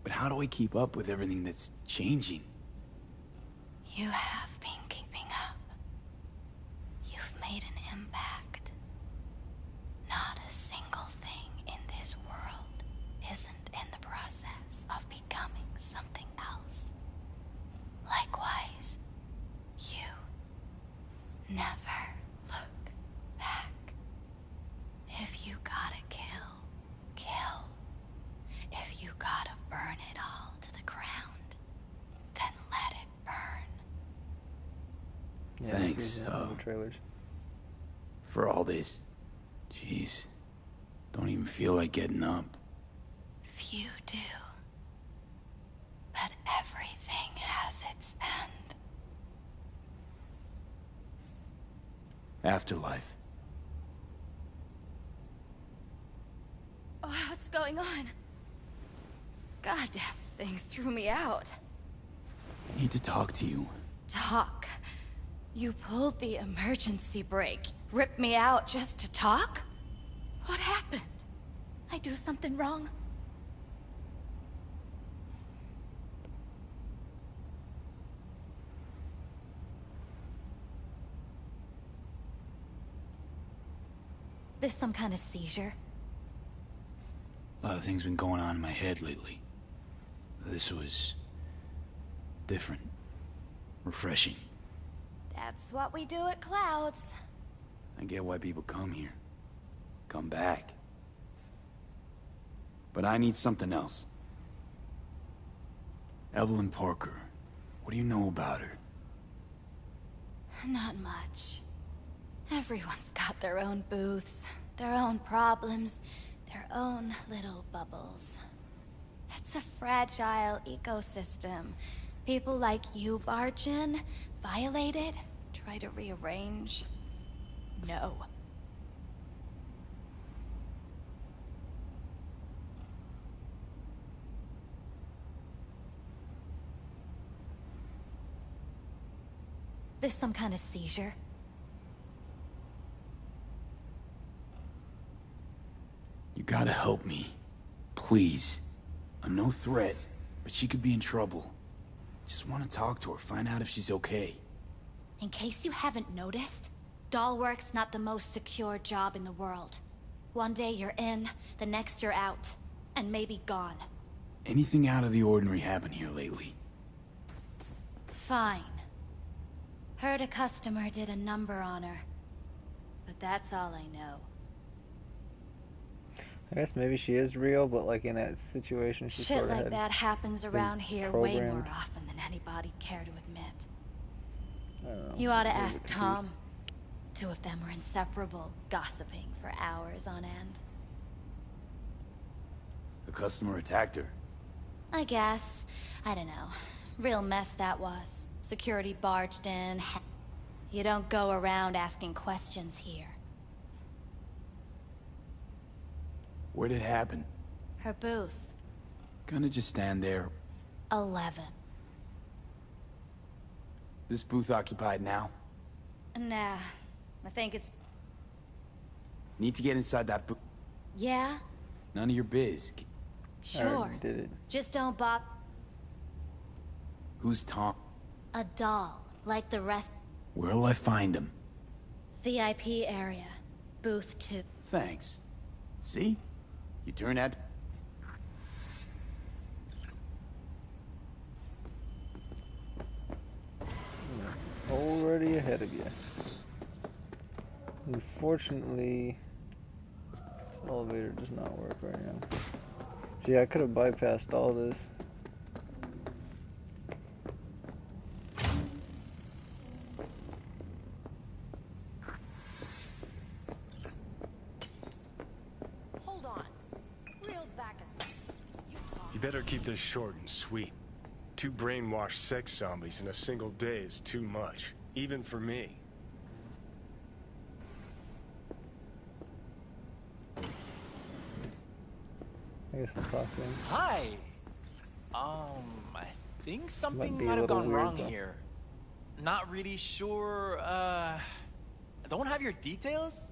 But how do I keep up with everything that's changing? You have been keeping up. You've made an impact. Not a single thing in this world isn't in the process of becoming something else. Likewise, you never look back. If you gotta kill, kill. If you gotta burn it all to the ground, then let it burn. Yeah, Thanks, this was in one of the trailers. for all this. Jeez. Don't even feel like getting up. Few do. But everything has its end. Afterlife. Oh, what's going on? Goddamn thing threw me out. I need to talk to you. Talk? You pulled the emergency brake. Ripped me out just to talk? What happened? I do something wrong? This some kind of seizure? A lot of things been going on in my head lately. This was... different. Refreshing. That's what we do at Clouds. I get why people come here. Come back. But I need something else. Evelyn Parker. What do you know about her? Not much. Everyone's got their own booths, their own problems, their own little bubbles. It's a fragile ecosystem. People like you barge in, violate it, try to rearrange. No. This some kind of seizure? You gotta help me. Please. I'm no threat, but she could be in trouble. Just want to talk to her, find out if she's okay. In case you haven't noticed, doll work's not the most secure job in the world. One day you're in, the next you're out, and maybe gone. Anything out of the ordinary happened here lately? Fine. Heard a customer did a number on her. But that's all I know. I guess maybe she is real, but like in that situation, she Shit sort of like had that happens around here way programmed. more often than anybody'd care to admit. I don't know. You ought to I'm a ask bit Tom. Two of them were inseparable, gossiping for hours on end. The customer attacked her. I guess. I don't know. Real mess that was. Security barged in. You don't go around asking questions here. Where'd it happen? Her booth. Gonna just stand there. 11. This booth occupied now? Nah. I think it's... Need to get inside that booth. Yeah? None of your biz. Sure. Did it. Just don't bop... Who's Tom? A doll. Like the rest... Where'll I find him? VIP area. Booth 2. Thanks. See? You turn out... Already ahead of you. Unfortunately, this elevator does not work right now. So yeah, I could have bypassed all this. Hold on. Reel back a second. You better keep this short and sweet. 2 brainwashed sex zombies in a single day is too much, even for me. I guess I'll talk to him. Hi. I think something be a might have little gone weird, wrong though. here. Not really sure, don't have your details?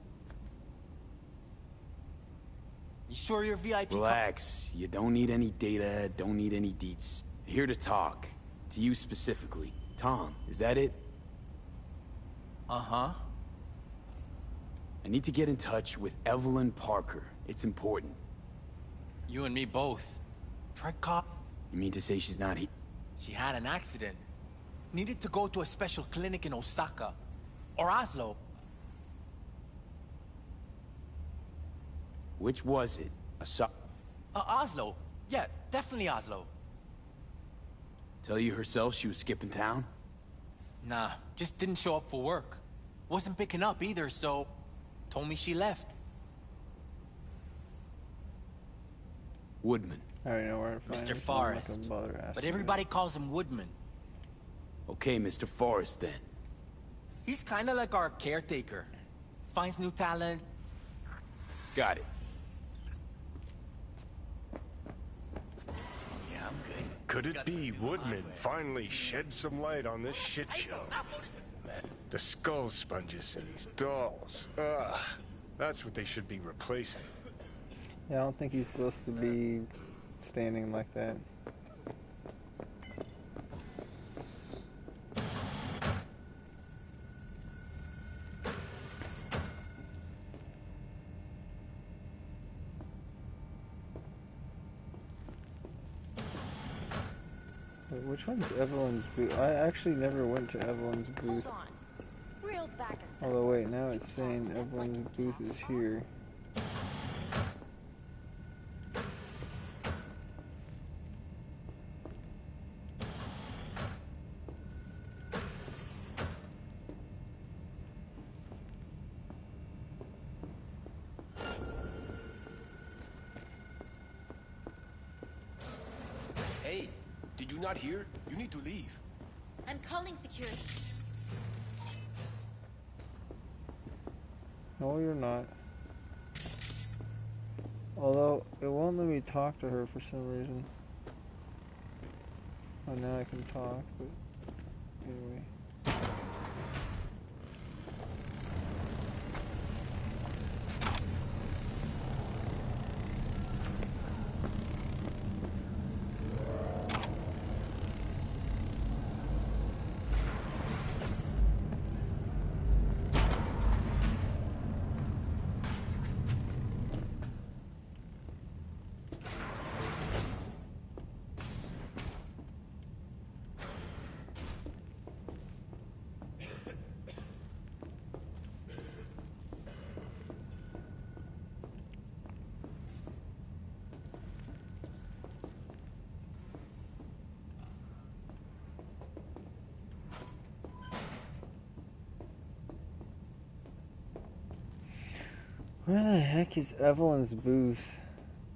You sure you're VIP? Relax. You don't need any data, don't need any deets. Here to talk. To you specifically. Tom, is that it? Uh-huh. I need to get in touch with Evelyn Parker. It's important. You and me both. Try cop. You mean to say she's not here? She had an accident. Needed to go to a special clinic in Osaka. Or Oslo. Which was it? Oslo. Yeah, definitely Oslo. Tell you herself she was skipping town? Nah, just didn't show up for work. Wasn't picking up either, so... told me she left. Woodman. I already know where to find Mr. him, so I'm not Forrest. gonna bother asking But him. everybody calls him Woodman. Okay, Mr. Forrest, then. He's kind of like our caretaker. Finds new talent. Got it. Yeah, I'm good. Could it be Woodman finally shed some light on this shit show? The skull sponges and these dolls. Ugh. That's what they should be replacing. Yeah, I don't think he's supposed to be standing like that. Wait, which one's Evelyn's booth? I actually never went to Evelyn's booth. Hold on. Reel back a second. Although wait, now it's saying Evelyn's booth is here. Hey, did you not hear? You need to leave. I'm calling security. No, you're not. Although, it won't let me talk to her for some reason. Oh, now I can talk, but anyway. Where the heck is Evelyn's booth?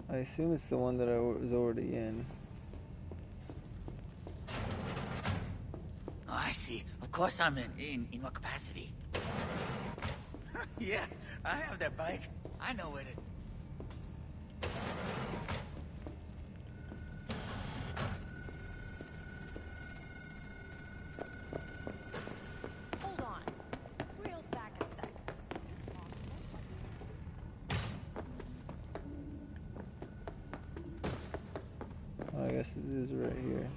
I assume it's the one that I was already in. Oh, I see. Of course I'm in what capacity? Yeah, I have that bike. I know where to... Hold on. Reel back a second. Oh, I guess it is right here.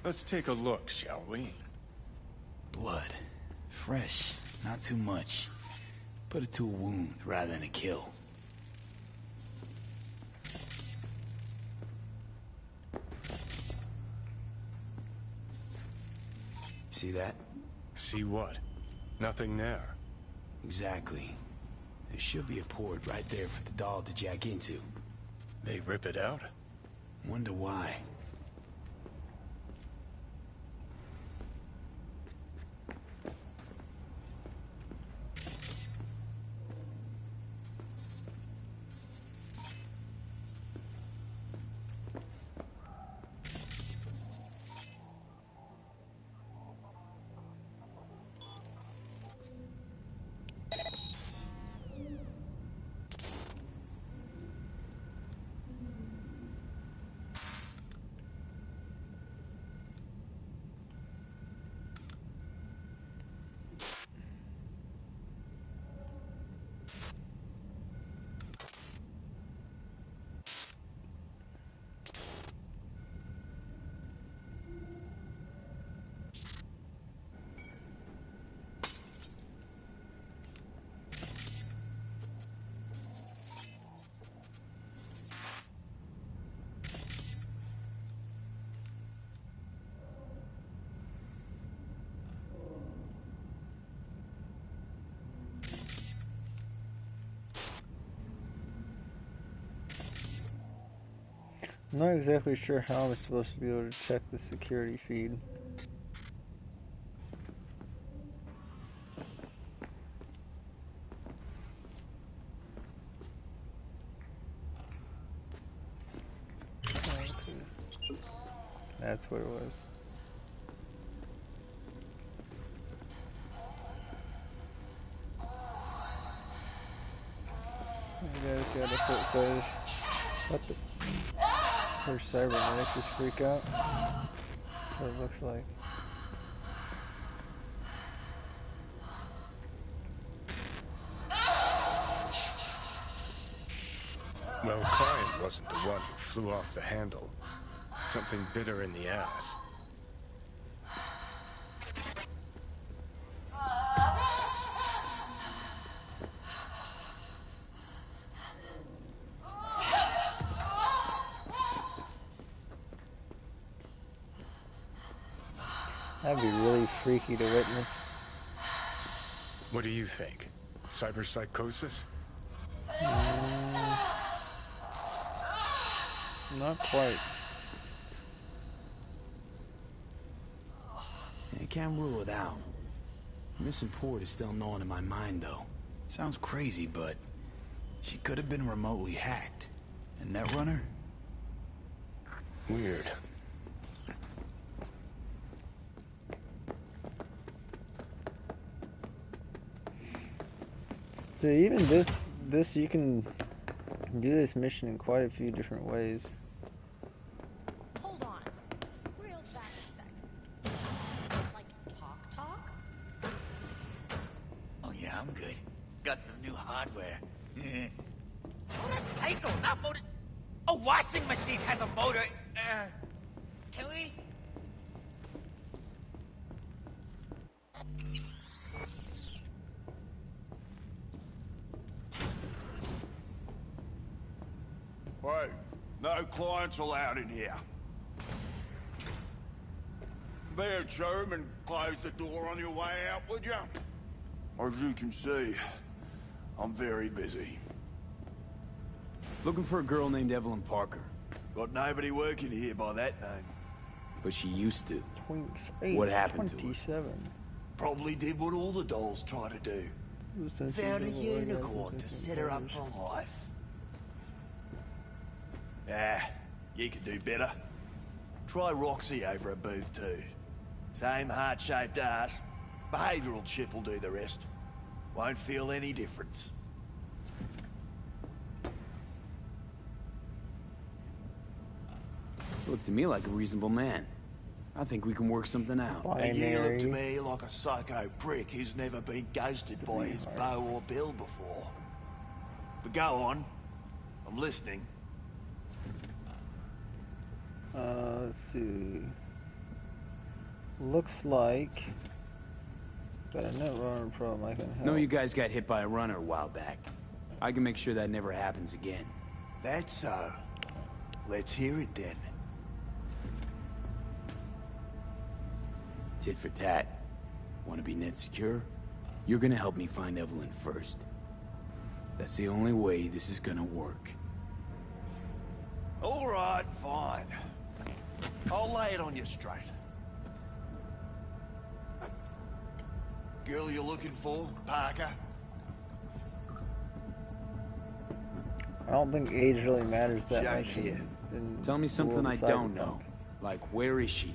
Let's take a look, shall we? Blood. Fresh. Not too much. Put it to a wound rather than a kill. See that? See what? Nothing there. Exactly. There should be a port right there for the doll to jack into. They rip it out? Wonder why. I'm not exactly sure how I'm supposed to be able to check the security feed. That's what it was. You guys got a foot fetish. What the? There's cybernetics just freak out. That's what it looks like. Well, the client wasn't the one who flew off the handle. Something bitter in the ass. That'd be really freaky to witness. What do you think? Cyberpsychosis? Not quite. I can't rule it out. Missing Port is still gnawing in my mind, though. Sounds crazy, but she could have been remotely hacked. A netrunner? Weird. So even this you can do this mission in quite a few different ways. Hold on. Reel back a sec. Like talk? Oh yeah, I'm good. Got some new hardware. Motorcycle, not motor... A washing machine has a motor. Can we? Wait, no clients allowed in here. Be a germ and close the door on your way out, would you? As you can see, I'm very busy. Looking for a girl named Evelyn Parker. Got nobody working here by that name. But she used to. Twinks What happened to her? 27. Probably did what all the dolls try to do. Found a unicorn to set her up for life. Ah, you could do better. Try Roxy over a booth too. Same heart-shaped ass. Behavioral chip will do the rest. Won't feel any difference. Look to me like a reasonable man. I think we can work something out. And you look to me like a psycho prick who's never been ghosted by his beau or bill before. But go on. I'm listening. Let's see. Looks like got a netrunner problem I can help. No, you guys got hit by a runner a while back. I can make sure that never happens again. That's so. Let's hear it then. Tit for tat. Want to be net secure? You're gonna help me find Evelyn first. That's the only way this is gonna work. All right, fine. I'll lay it on you straight. Girl you're looking for, Parker? I don't think age really matters that Jane much. here. Tell me something I don't know. Like, where is she?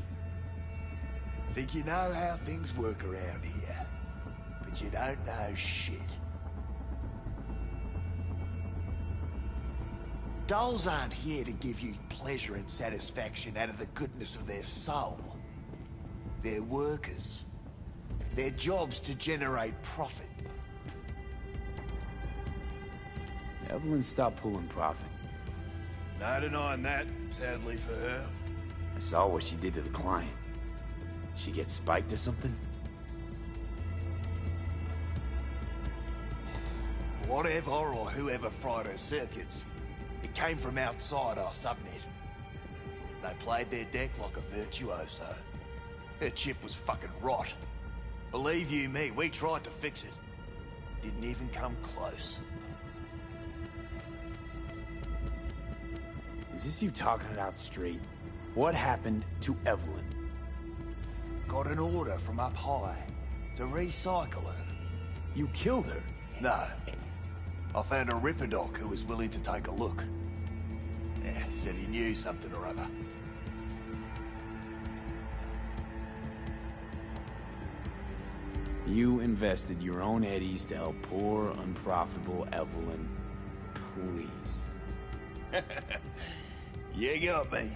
Think you know how things work around here, but you don't know shit. Dolls aren't here to give you pleasure and satisfaction out of the goodness of their soul. They're workers. Their job's to generate profit. Evelyn stopped pulling profit. No denying that, sadly for her. I saw what she did to the client. She get spiked or something? Whatever or whoever fried her circuits, it came from outside our subnet. They played their deck like a virtuoso. Her chip was fucking rot. Believe you me, we tried to fix it. Didn't even come close. Is this you talking it out straight? What happened to Evelyn? Got an order from up high to recycle her. You killed her? No. I found a ripperdoc who was willing to take a look. Yeah, said he knew something or other. You invested your own eddies to help poor, unprofitable Evelyn. Please. You got me.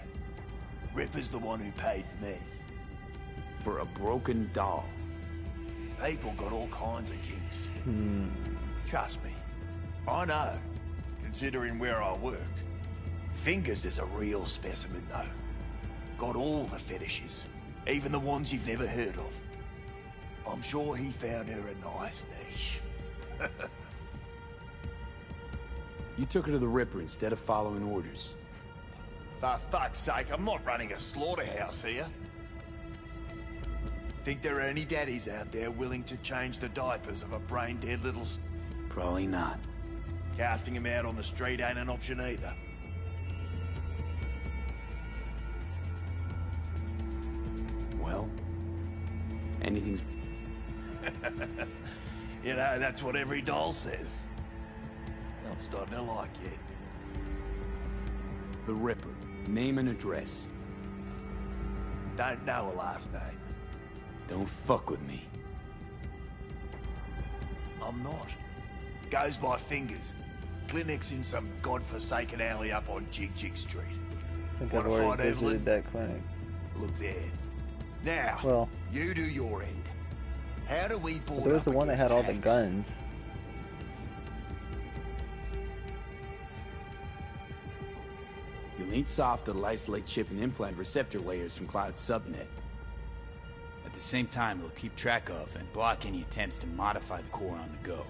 Ripper's the one who paid me. For a broken doll. People got all kinds of kinks. Trust me. I know, considering where I work. Fingers is a real specimen, though. Got all the fetishes, even the ones you've never heard of. I'm sure he found her a nice niche. You took her to the Ripper instead of following orders. For fuck's sake, I'm not running a slaughterhouse here. Think there are any daddies out there willing to change the diapers of a brain-dead little... Probably not. Casting him out on the street ain't an option either. Well, anything's... You know, that's what every doll says. I'm starting to like you. The Ripper. Name and address. Don't know a last name. Don't fuck with me. I'm not. Goes by Fingers. Clinic's in some godforsaken alley up on Jig Jig Street. I think I've Wanna already find visited Evelyn? that clinic. Look there. Now, Well, you do your end. How do we board there was up the one that had all the against guns. You'll need soft to isolate chip and implant receptor layers from Cloud's subnet. At the same time, it'll keep track of and block any attempts to modify the core on the go.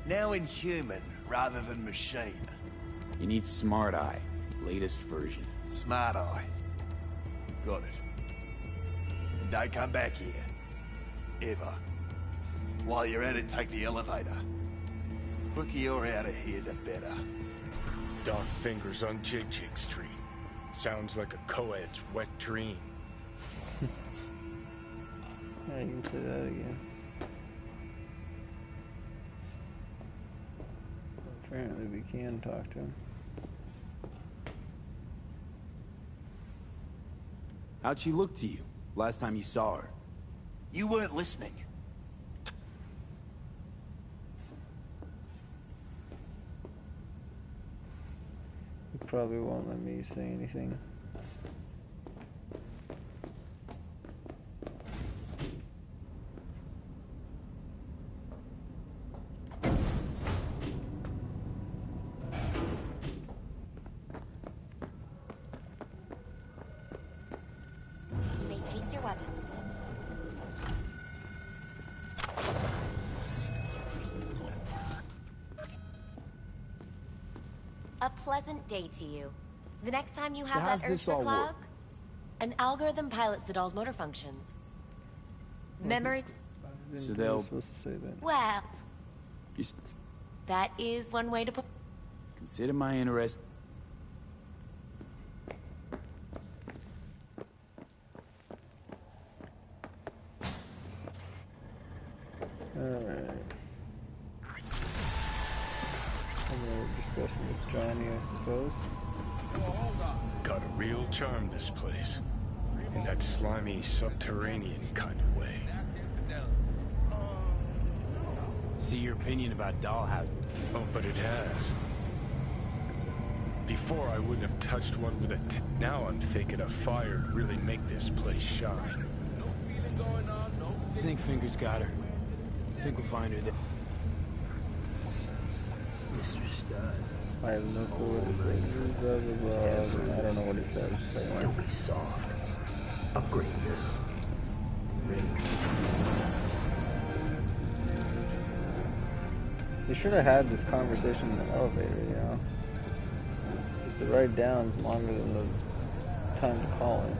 Now in human rather than machine. You need Smart Eye, latest version. Smart Eye. Got it. And don't come back here. Ever. While you're at it, take the elevator. Quicker you're out of here, the better. Dark Fingers on Jig Jig Street. Sounds like a co-ed's wet dream. Yeah, you can say that again. Apparently we can talk to him. How'd she look to you last time you saw her? You weren't listening. He probably won't let me say anything. You may take your weapons. A pleasant day to you. The next time you have how's that urge this for all cloud, work? an algorithm pilots the doll's motor functions. Memory... So they'll... supposed to say that. Well, Just that is one way to put... consider my interest. Alright. And we're discussing with Johnny, I suppose. Got a real charm, this place. In that slimy, subterranean kind of way. See your opinion about Dollhouse. Oh, but it has. Before, I wouldn't have touched one with now I'm thinking a fire would really make this place shine. Think Fingers got her. Think we'll find her there. Mr. Stud. I have no clue what it says. Blah, blah, blah. I don't know what it says. But anyway. Don't be soft. Upgrade now. They should have had this conversation in the elevator, you know? Because the ride down is longer than the time to call it.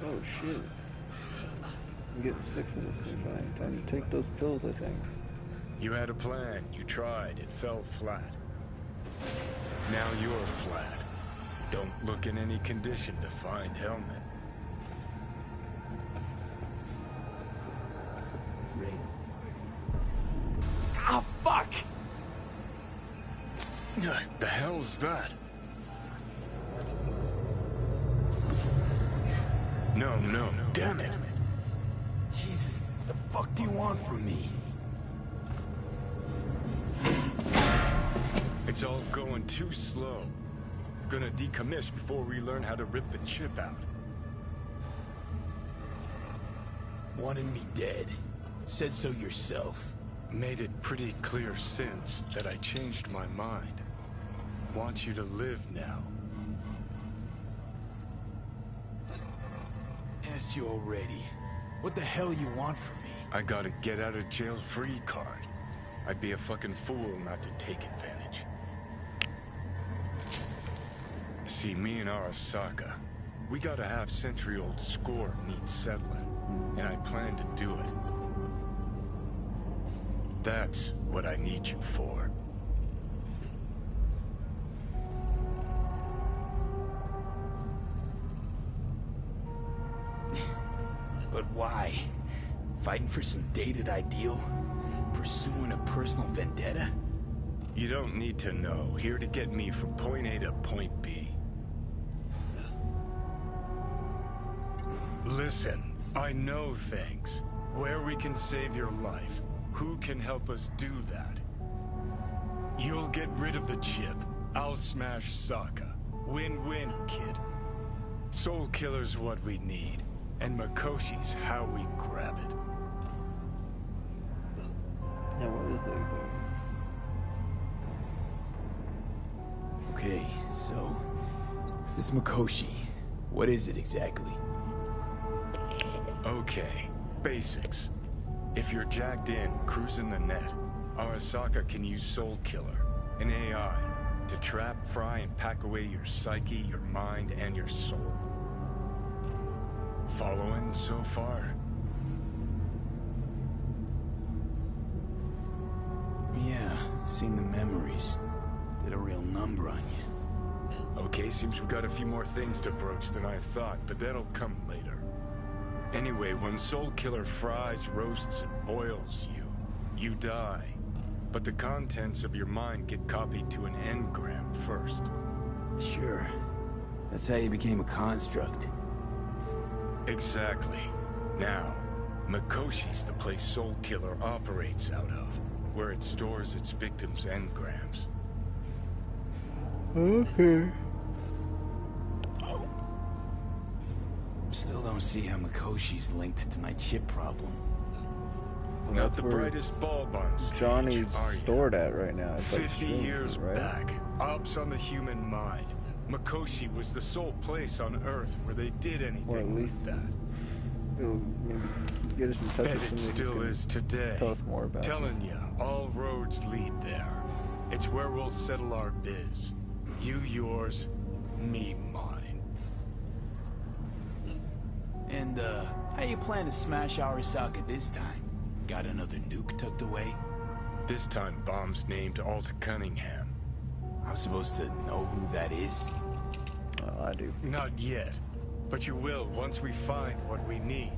Oh shit. I'm getting sick from this thing, fine. Time to take those pills, I think. You had a plan, you tried, it fell flat. Now you're flat. Don't look in any condition to find Helmet. Ah, fuck! The hell's that? No, damn it. Jesus, what the fuck do you want from me? It's all going too slow. Gonna decommiss before we learn how to rip the chip out. Wanted me dead. Said so yourself. Made it pretty clear since that I changed my mind. Want you to live now. Asked you already. What the hell you want from me? I got a get out of jail free card. I'd be a fucking fool not to take advantage. See, me and Arasaka, we got a half-century-old score needs settling, and I plan to do it. That's what I need you for. But why? Fighting for some dated ideal? Pursuing a personal vendetta? You don't need to know. Here to get me from point A to point B. Listen, I know things. Where we can save your life. Who can help us do that? You'll get rid of the chip. I'll smash Sokka. Win-win, kid. Soul Killer's what we need. And Makoshi's how we grab it. Yeah, what is that exactly? Okay, so... this Makoshi, what is it exactly? Okay, basics. If you're jacked in, cruising the net, Arasaka can use Soul Killer, an AI, to trap, fry, and pack away your psyche, your mind, and your soul. Following so far? Yeah, seen the memories. Did a real number on you. Okay, seems we got a few more things to broach than I thought, but that'll come later. Anyway, when Soul Killer fries, roasts, and boils you, you die. But the contents of your mind get copied to an engram first. Sure. That's how you became a construct. Exactly. Now, Makoshi's the place Soul Killer operates out of, where it stores its victims' engrams. Okay. Still don't see how Makoshi's linked to my chip problem. Not the brightest bulb on stage, Johnny's are you? stored at right now. It's 50 like years right? back, ops on the human mind. Makoshi was the sole place on Earth where they did anything Or at least like that. It'll maybe get us in touch Bet with it somebody still who can is today. tell us more about Telling you, all roads lead there. It's where we'll settle our biz. You yours, me mine. And, how you plan to smash Arasaka this time? Got another nuke tucked away? This time, bomb's named Alt Cunningham. I'm supposed to know who that is? Well, I do. Not yet, but you will once we find what we need.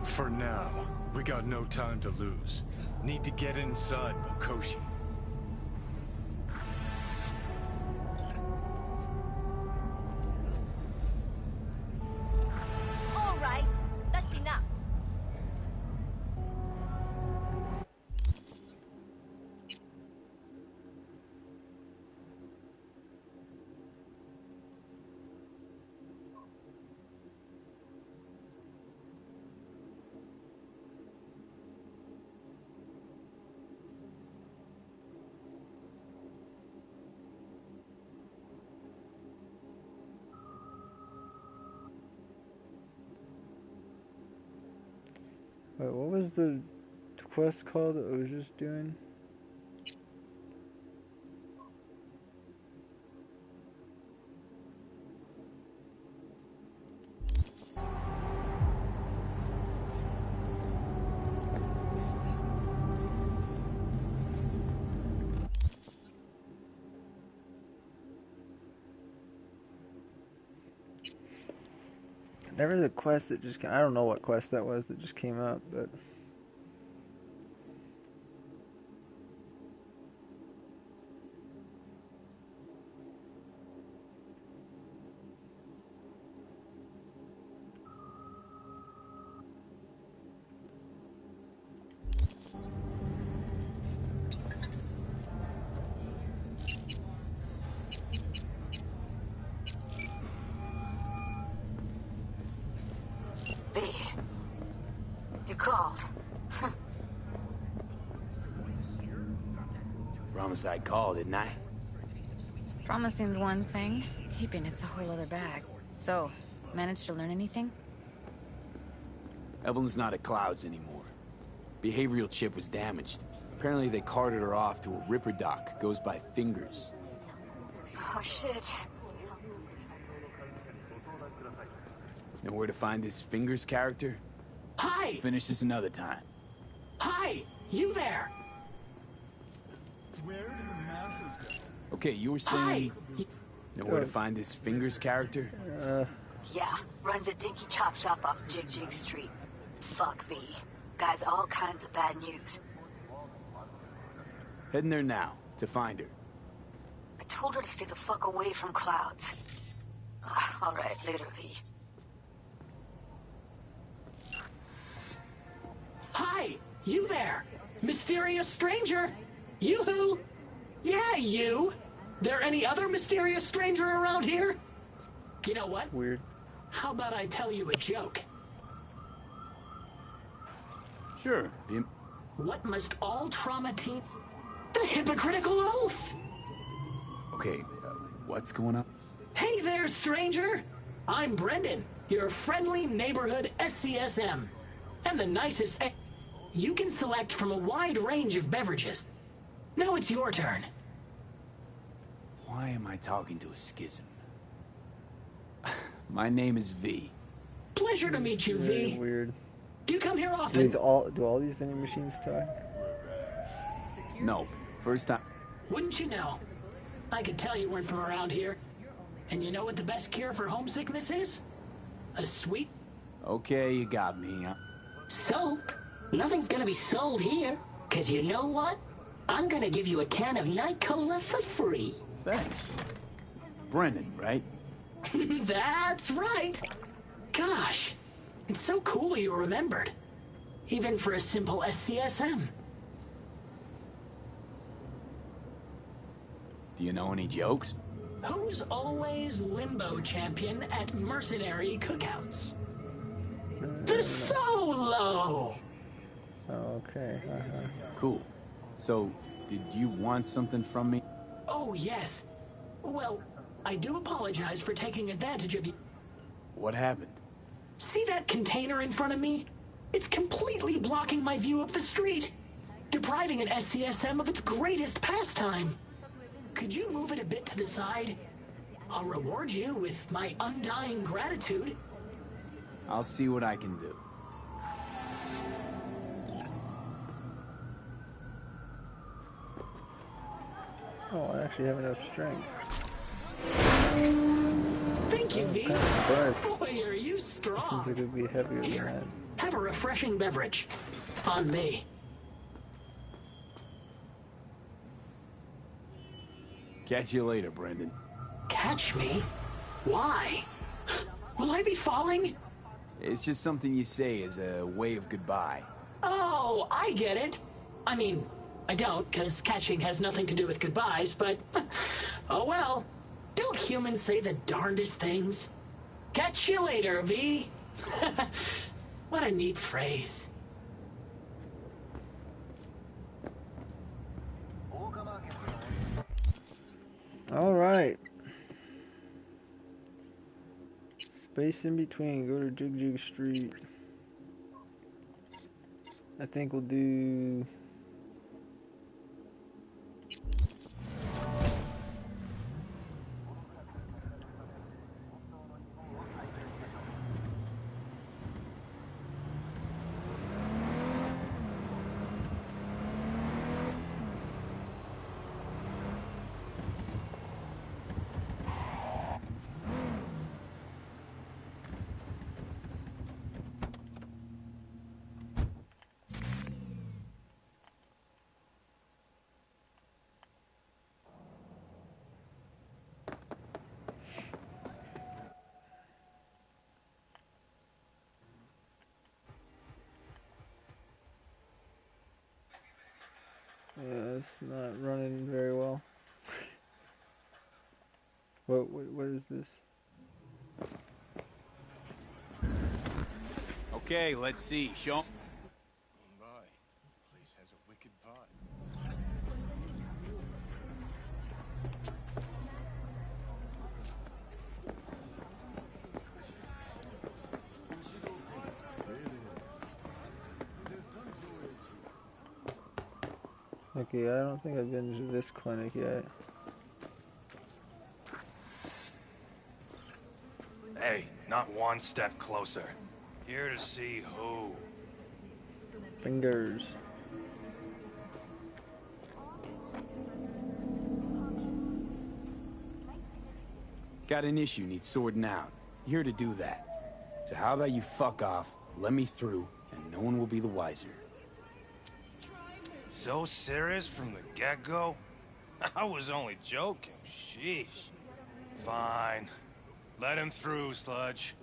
For now, we got no time to lose. Need to get inside Makoshi. All right, that's enough. Wait, what was the quest called that I was just doing? There was a quest that just came, I don't know what quest that was that just came up, but B. You called. Promise I'd call, didn't I? Promising's one thing, keeping it's a whole other bag. So, managed to learn anything? Evelyn's not at Clouds anymore. Behavioral chip was damaged. Apparently they carted her off to a Ripper dock. Goes by Fingers. Oh, shit. Know where to find this Fingers character? Hi! Finish this another time. Hi! You there! Where did the masses go? Okay, you were saying... Know where to find this Fingers character? Yeah, runs a dinky chop shop off Jig Jig Street. Fuck V. Guy's all kinds of bad news. Heading there now, to find her. I told her to stay the fuck away from Clouds. Alright, later, V. Hi! You there! Mysterious stranger! Yoo-hoo! Yeah, you! There any other mysterious stranger around here? You know what? Weird. How about I tell you a joke? Sure. What must all trauma team... The hypocritical oath! Okay, what's going on? Hey there, stranger! I'm Brendan, your friendly neighborhood SCSM. And the nicest... You can select from a wide range of beverages. Now it's your turn. Why am I talking to a schism? My name is V. Pleasure to meet you, Very V. weird. Do you come here often? Do all these vending machines talk? No, first time. Wouldn't you know? I could tell you weren't from around here. And you know what the best cure for homesickness is? A sweet... Okay, you got me. So, nothing's gonna be sold here. Cause you know what? I'm gonna give you a can of Night Cola for free. Thanks. Brendan, right? That's right. Gosh, it's so cool you remembered. Even for a simple SCSM. Do you know any jokes? Who's always limbo champion at mercenary cookouts? The Solo! Okay, Cool. So, did you want something from me? Oh, yes. Well, I do apologize for taking advantage of you. What happened? See that container in front of me? It's completely blocking my view of the street, depriving an SCSM of its greatest pastime. Could you move it a bit to the side? I'll reward you with my undying gratitude. I'll see what I can do. Oh, I actually have enough strength. Thank you, V. Surprised. Boy, are you strong. Seems like it'd be heavier Here, than that. have a refreshing beverage. On me. Catch you later, Brendan. Catch me? Why? Will I be falling? It's just something you say as a way of goodbye. Oh, I get it. I mean, I don't, because catching has nothing to do with goodbyes, but... oh well. Don't humans say the darndest things? Catch you later, V. What a neat phrase. All right. Space in between. Go to Jig Jig Street. I think we'll do... Yeah, it's not running very well. What is this? Okay, let's see. Show. Place has a wicked vibe. Okay, I don't think I've been to this clinic yet. Hey, not one step closer. Here to see who? Fingers. Got an issue needs sorting out. Here to do that. So how about you fuck off, let me through, and no one will be the wiser. So serious from the get-go? I was only joking. Sheesh. Fine. Let him through, Sludge.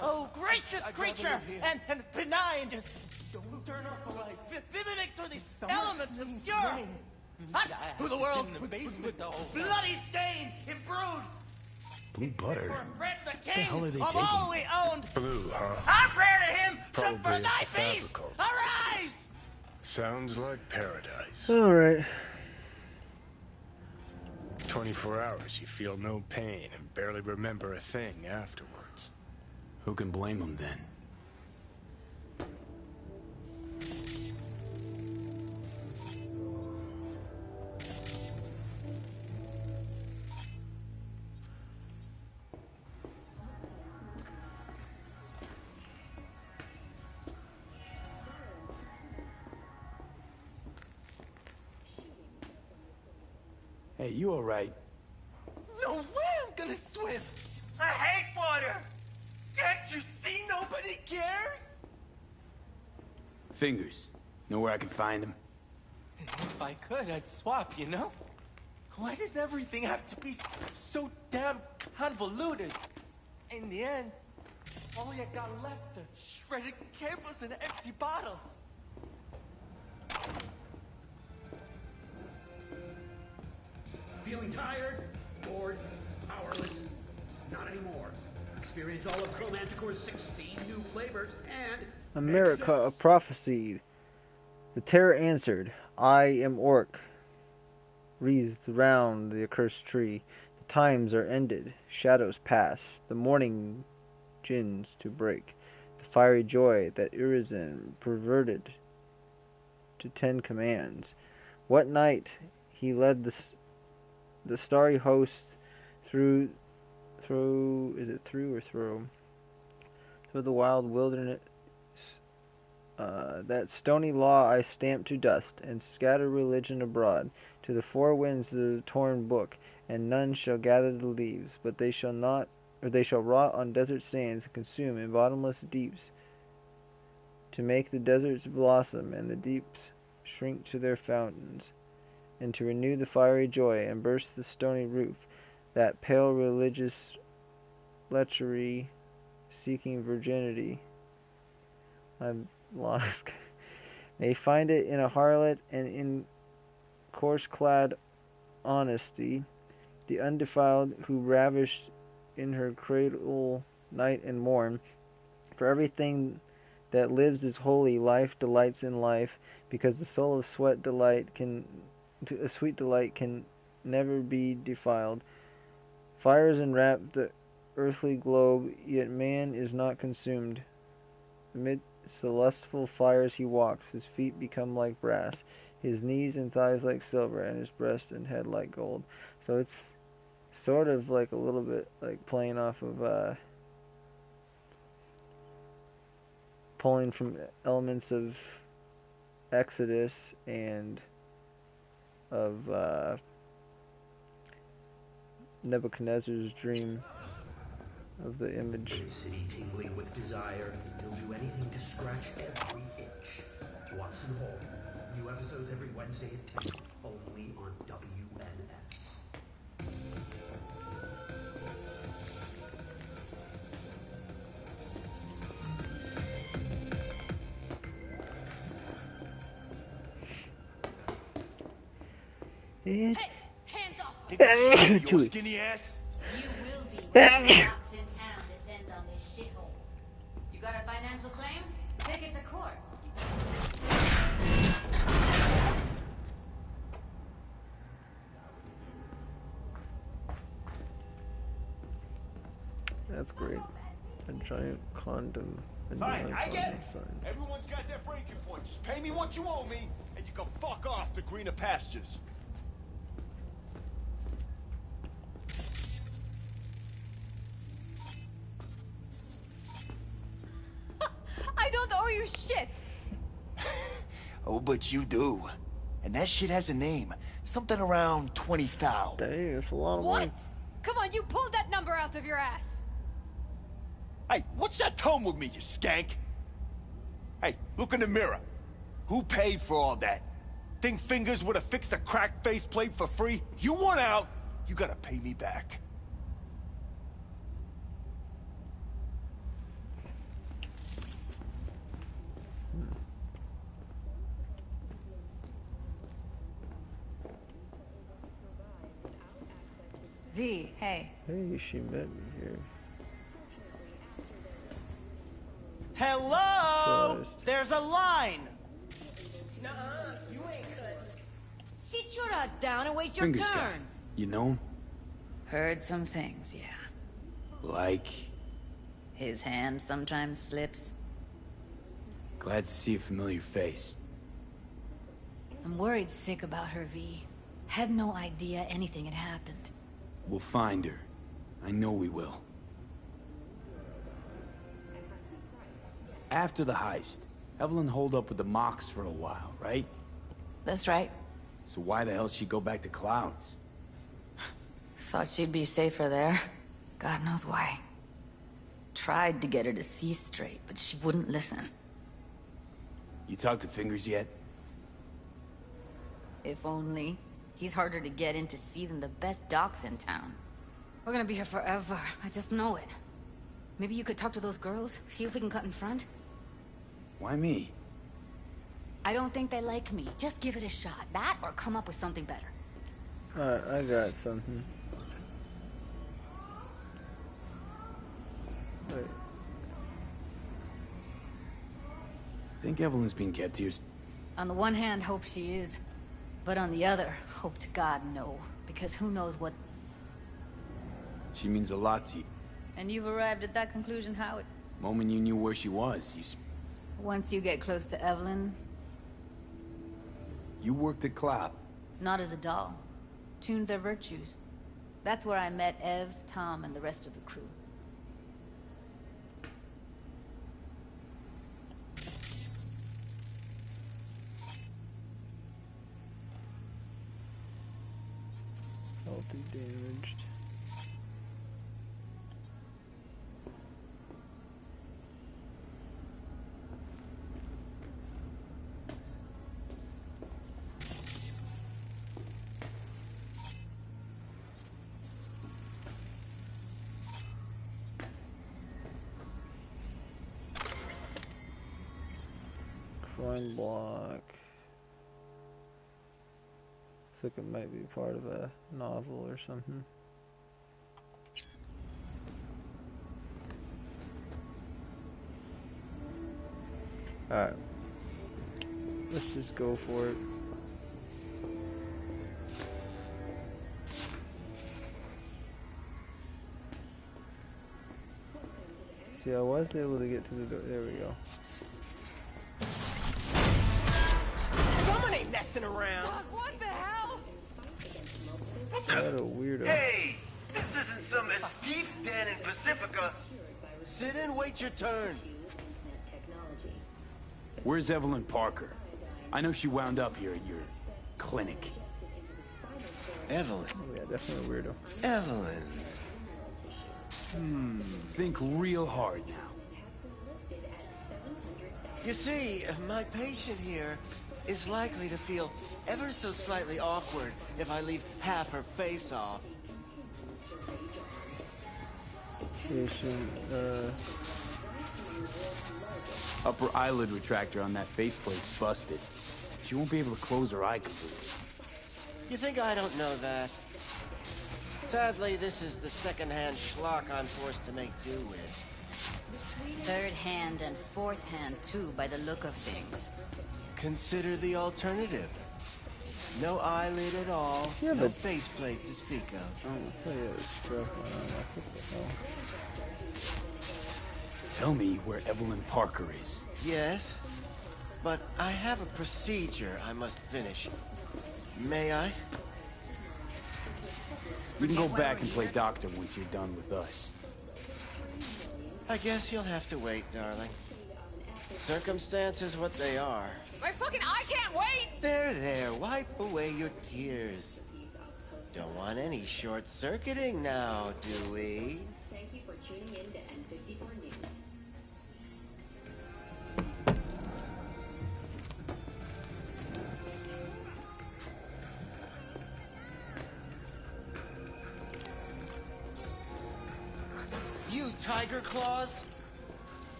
Oh, gracious creature! And benign! Just don't turn off the light. Visiting to the elements of pure! Us, who the world with bloody stain, imbrued! Blue butter? Bread the What the king hell are they of taking? all we owned! Blue, huh? Our prayer to him shall Probably for thy it's a face! fabrical. Arise! Sounds like paradise. Alright. 24 hours, you feel no pain and barely remember a thing afterwards. Who can blame him then? Hey, you alright? No way I'm gonna swim! I hate water! Can't you see nobody cares? Fingers. Know where I can find him? If I could, I'd swap, you know? Why does everything have to be so damn convoluted? In the end, all you got left are shredded cables and empty bottles. Feeling tired? Bored? Powerless? Not anymore. Experience all of Chromanticore's 16 new flavors and... America prophesied. The terror answered, I am Orc. Wreathed round the accursed tree. The times are ended. Shadows pass. The morning gins to break. The fiery joy that Urizen perverted to 10 commands. What night he led the starry host through the wild wilderness. That stony law I stamp to dust, and scatter religion abroad, to the four winds the torn book, and none shall gather the leaves, but they shall rot on desert sands, and consume in bottomless deeps, to make the deserts blossom, and the deeps shrink to their fountains, and to renew the fiery joy, and burst the stony roof, that pale religious lechery, seeking virginity. I've lost. May find it in a harlot and in coarse-clad honesty, the undefiled who ravished in her cradle night and morn. For everything that lives is holy. Life delights in life, because the soul of sweet delight can never be defiled. Fires enwrap the earthly globe, yet man is not consumed. Amid celestial fires he walks, his feet become like brass, his knees and thighs like silver, and his breast and head like gold. So it's sort of like a little bit like playing off of pulling from elements of Exodus and of Nebuchadnezzar's dream of the image. City tingling with desire. He'll do anything to scratch every itch. Watson Hall. New episodes every Wednesday at 10. Only on WNX. Hey, hands off! Think I'm scared of your skinny ass? You will be when the cops in town descends on this shithole. You got a financial claim? Take it to court. That's great. A giant condom. Fine, I get it. Everyone's got their breaking point. Just pay me what you owe me, and you can fuck off to greener pastures. I don't owe you shit. Oh, but you do. And that shit has a name. Something around 20,000. Dang, it's a lot of What? money. Come on, you pulled that number out of your ass. Hey, what's that tone with me, you skank? Hey, look in the mirror. Who paid for all that? Think Fingers would have fixed a cracked faceplate for free? You want out, you gotta pay me back. V, hey. Hey, she met me here. Hello? Christ. There's a line. Nuh-uh, you ain't cut. Sit your ass down and wait your Fingers guy. turn. You know him? Heard some things, yeah. Like? His hand sometimes slips. Glad to see a familiar face. I'm worried sick about her, V. Had no idea anything had happened. We'll find her. I know we will. After the heist, Evelyn holed up with the Mox for a while, right? That's right. So why the hell she go back to Clouds? Thought she'd be safer there. God knows why. Tried to get her to see straight, but she wouldn't listen. You talked to Fingers yet? If only. He's harder to get in to see than the best docs in town. We're gonna be here forever. I just know it. Maybe you could talk to those girls, see if we can cut in front? Why me? I don't think they like me. Just give it a shot. That or come up with something better. Alright, I got something. Wait. Think Evelyn's being kept here? On the one hand, hope she is. But on the other, hope to God no. Because who knows what... She means a lot to you. And you've arrived at that conclusion, Howard? Moment you knew where she was, Once you get close to Evelyn... You worked at Cloud. Not as a doll. Tuned their virtues. That's where I met Ev, Tom, and the rest of the crew. Healthy damaged. Crime block. Looks like it might be part of a novel or something. Alright. Let's just go for it. See, I was able to get to the door. There we go. Someone ain't messing around. Doc, what the hell? What a weirdo. Hey! This isn't some escape den in Pacifica. Sit and wait your turn. Where's Evelyn Parker? I know she wound up here at your clinic. Evelyn. Oh yeah, definitely a weirdo. Evelyn. Think real hard now. You see, my patient here is likely to feel ever so slightly awkward if I leave half her face off. Patient, Upper eyelid retractor on that faceplate's busted. She won't be able to close her eye completely. You think I don't know that? Sadly, this is the second-hand schlock I'm forced to make do with. Third hand and fourth hand, too, by the look of things. Consider the alternative. No eyelid at all, Yeah, no but- faceplate to speak of. Oh, so yeah, stuff going on. What the hell? Tell me where Evelyn Parker is. Yes, but I have a procedure I must finish. May I? You can go back and play doctor once you're done with us. I guess you'll have to wait, darling. Circumstances what they are. My fucking eye can't wait! There, wipe away your tears. Don't want any short-circuiting now, do we? Thank you for tuning in to N54 News. You Tiger Claws?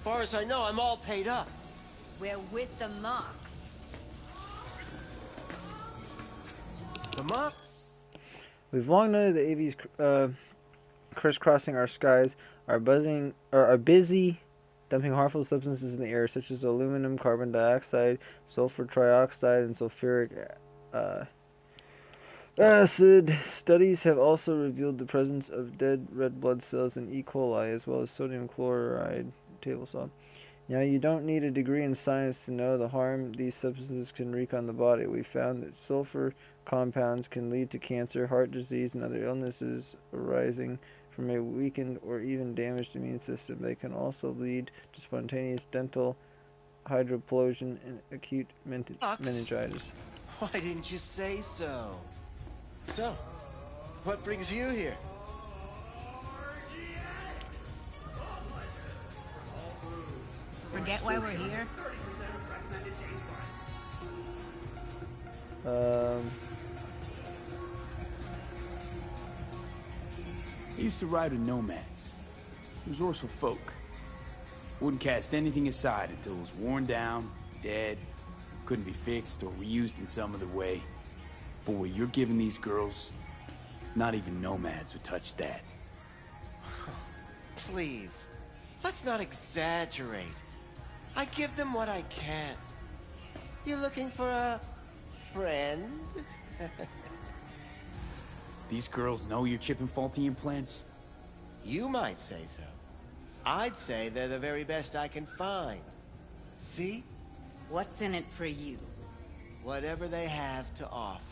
Far as I know, I'm all paid up. We're with the Mox. The Mox? We've long noted the AVs crisscrossing our skies are busy dumping harmful substances in the air, such as aluminum, carbon dioxide, sulfur trioxide, and sulfuric acid. Studies have also revealed the presence of dead red blood cells in E. coli, as well as sodium chloride table salt. Now, you don't need a degree in science to know the harm these substances can wreak on the body. We found that sulfur compounds can lead to cancer, heart disease, and other illnesses arising from a weakened or even damaged immune system. They can also lead to spontaneous dental hydroplosion and acute meningitis. Why didn't you say so? So, what brings you here? Forget why we're here? I used to ride with nomads. Resourceful folk. Wouldn't cast anything aside until it was worn down, dead, couldn't be fixed or reused in some other way. But what you're giving these girls, not even nomads would touch that. Please, let's not exaggerate. I give them what I can. You looking for a friend? These girls know you're chipping faulty implants? You might say so. I'd say they're the very best I can find. See? What's in it for you? Whatever they have to offer.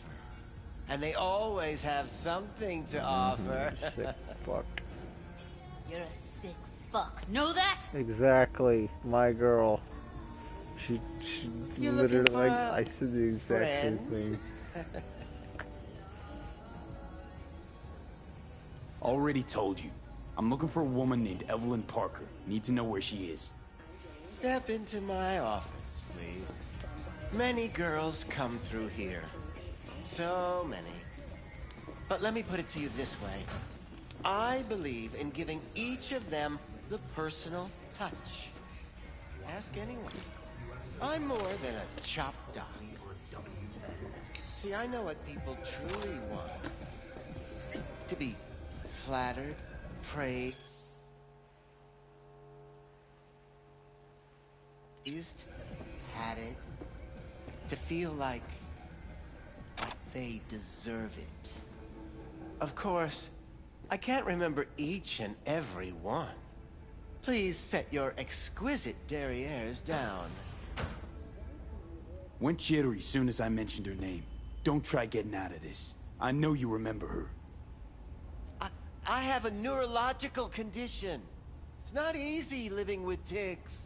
And they always have something to offer. Sick fuck. You're a sick fuck. Know that? Exactly, my girl. She You literally, looking for like, a I said the exact same friend? thing. Already told you. I'm looking for a woman named Evelyn Parker. Need to know where she is. Step into my office, please. Many girls come through here. So many. But let me put it to you this way. I believe in giving each of them the personal touch. Ask anyone. I'm more than a chop doc. See, I know what people truly want. To be flattered, praised, patted, to feel like they deserve it. Of course, I can't remember each and every one. Please set your exquisite derrieres down. Went jittery soon as I mentioned her name. Don't try getting out of this. I know you remember her. I have a neurological condition. It's not easy living with tics.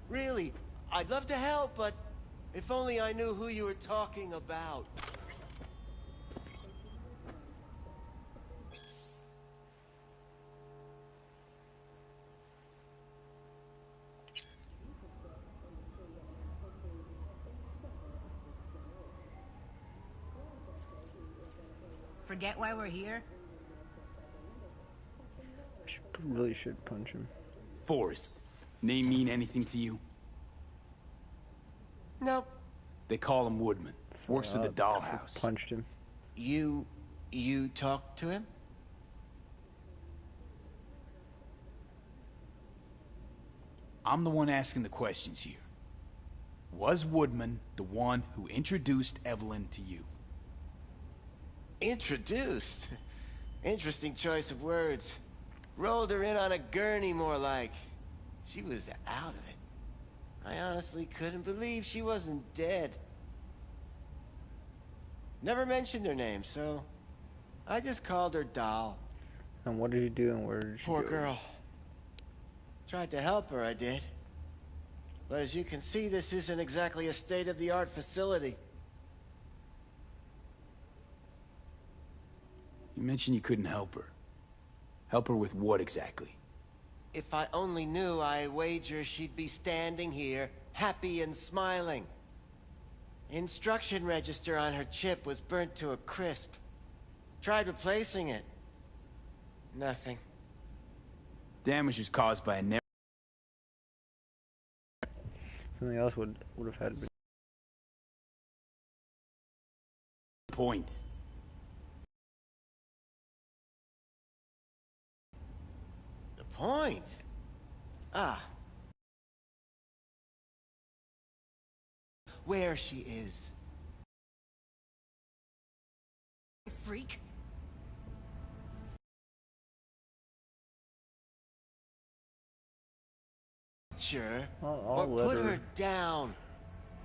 Really, I'd love to help, but if only I knew who you were talking about. Forget why we're here? Really should punch him. Forrest. Name mean anything to you? Nope. They call him Woodman. Works at the dollhouse. Punched him. You talked to him? I'm the one asking the questions here. Was Woodman the one who introduced Evelyn to you? Introduced? Interesting choice of words. Rolled her in on a gurney, more like. She was out of it. I honestly couldn't believe she wasn't dead. Never mentioned her name, so I just called her Doll. And what did you do and where did she Poor go? girl. Tried to help her, I did. But as you can see, this isn't exactly a state-of-the-art facility. You mentioned you couldn't help her. Help her with what exactly? If I only knew, I wager she'd be standing here, happy and smiling. Instruction register on her chip was burnt to a crisp. Tried replacing it. Nothing. Damage was caused by a Something else would have had to be. point. The point? Ah. Where she is. Freak. Sure. I'll or let put her- her down.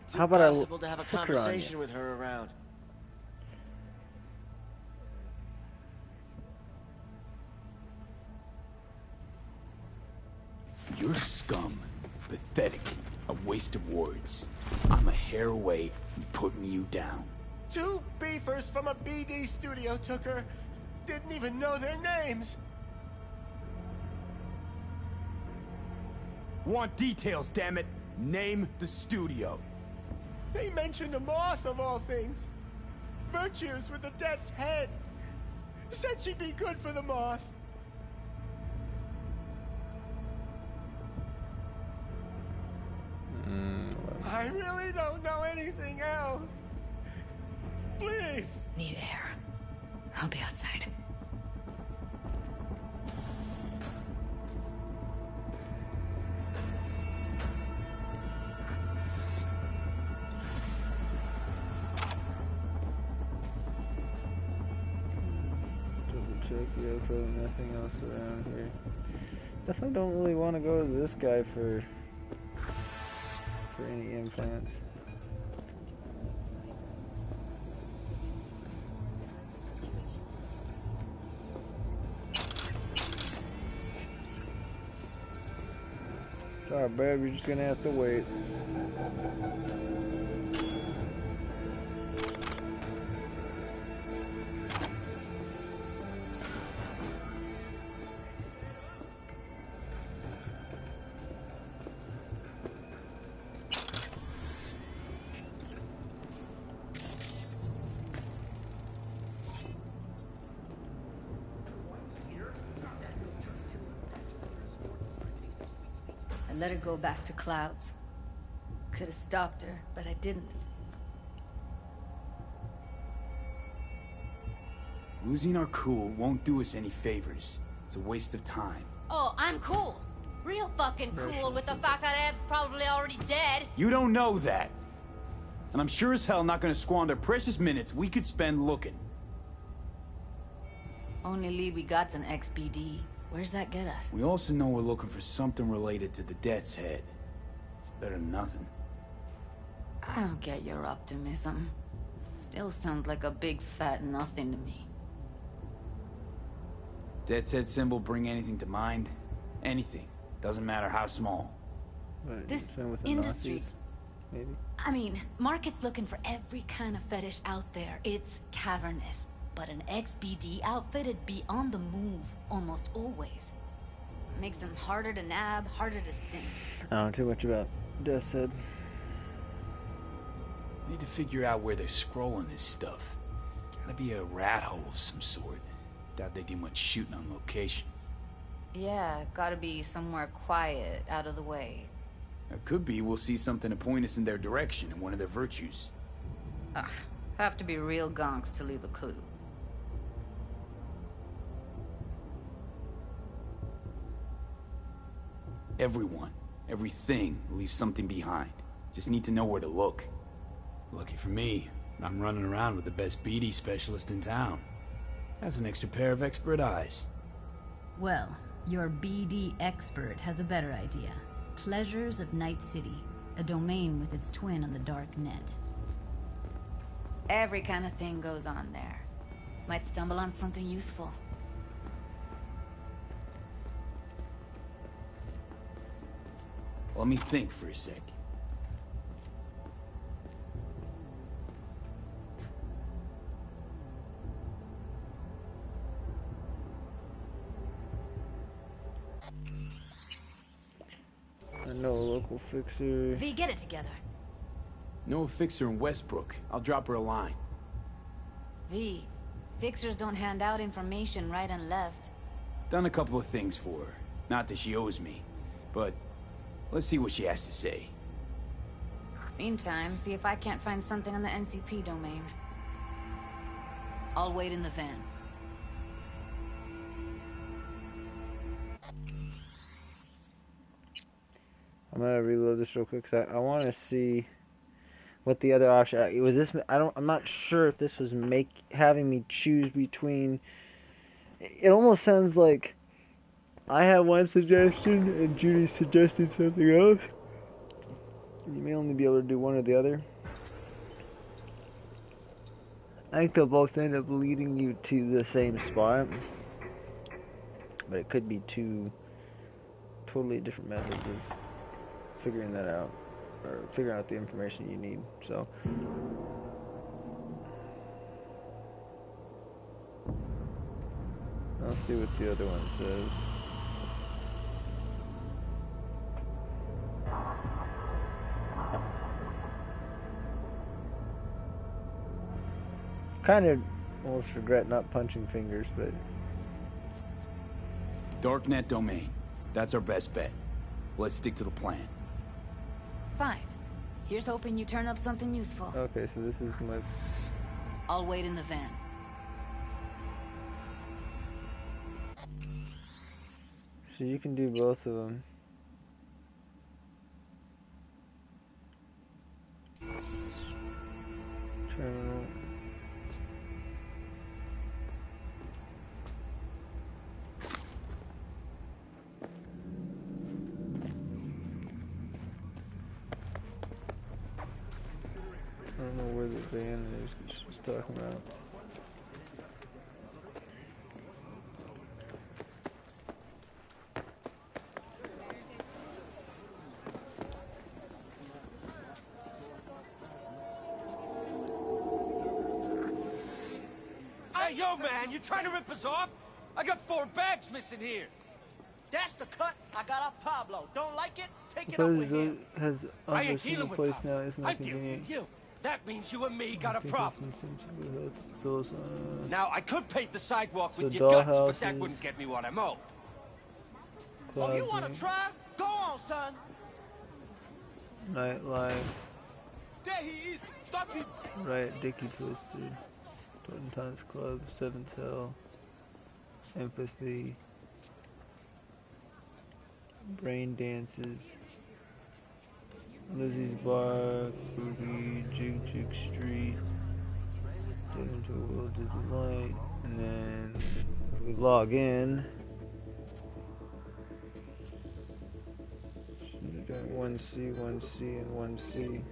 It's How about I impossible to have a flick her on conversation you? with her around. You're scum. Pathetic. A waste of words. I'm a hair away from putting you down. 2 beefers from a BD studio took her. Didn't even know their names. Want details, damn it. Name the studio. They mentioned a moth of all things. Virtues with the death's head. Said she'd be good for the moth. I really don't know anything else. Please. Need air. I'll be outside. Double check, yeah, probably nothing else around here. Definitely don't really want to go to this guy for any implants. Sorry, babe, you're just gonna have to wait. I let her go back to Clouds. Could have stopped her, but I didn't. Losing our cool won't do us any favors. It's a waste of time. Oh, I'm cool. Real fucking cool with the fact that Ev's probably already dead. You don't know that. And I'm sure as hell not gonna squander precious minutes we could spend looking. Only lead we got's an XBD. Where's that get us? We also know we're looking for something related to the Death's Head. It's better than nothing. I don't get your optimism. Still sounds like a big fat nothing to me. Death's Head symbol bring anything to mind? Anything. Doesn't matter how small. This Same with the industry, Nazis, maybe. I mean, market's looking for every kind of fetish out there. It's cavernous. But an XBD outfit'd be on the move, almost always. Makes them harder to nab, harder to sting. I don't know too much about Death's Head. Need to figure out where they're scrolling this stuff. Gotta be a rat hole of some sort. Doubt they do much shooting on location. Yeah, gotta be somewhere quiet, out of the way. It could be we'll see something to point us in their direction in one of their virtues. Ugh, Have to be real gonks to leave a clue. Everyone, everything leaves something behind. Just need to know where to look. Lucky for me, I'm running around with the best BD specialist in town. That's an extra pair of expert eyes. Well, your BD expert has a better idea. Pleasures of Night City, a domain with its twin on the dark net. Every kind of thing goes on there. Might stumble on something useful. Let me think for a sec. I know a local fixer. V, get it together. Know a fixer in Westbrook. I'll drop her a line. V, fixers don't hand out information right and left. Done a couple of things for her. Not that she owes me, but let's see what she has to say. Meantime, see if I can't find something on the NCP domain. I'll wait in the van. I'm gonna reload this real quick because I want to see what the other option was. This I'm not sure if this was having me choose between. It almost sounds like I have one suggestion and Judy's suggesting something else. You may only be able to do one or the other. I think they'll both end up leading you to the same spot, but it could be two totally different methods of figuring that out, or figuring out the information you need. So I'll see what the other one says. Kind of almost regret not punching fingers, but Darknet domain. That's our best bet. Let's stick to the plan. Fine. Here's hoping you turn up something useful. Okay, so this is my... I'll wait in the van. So you can do both of them. Terminal. I don't know where the van is that she's talking about. Hey, yo, man, you trying to rip us off? I got 4 bags missing here. That's the cut I got off Pablo. Don't like it? Take it up Because with him. it has I ain't under single dealing with place Pablo. now, isn't I'm that dealing convenient? with you. That means you and me got a I think problem. it's essentially how it goes on. Now, I could paint the sidewalk So with your guts, but that dollhouses. wouldn't get me what I'm owed. Oh, you want Closet, to try? Go on, son. Nightlife, There he is. Stop him. Riot Dicky posted, Totten Times Club, Seventh Hell, Empathy, Brain Dances, Lizzie's Bar, Boogie, Jig Jig Street, Dead into a World of Delight, and then if we log in, 1C, 1C, and 1C.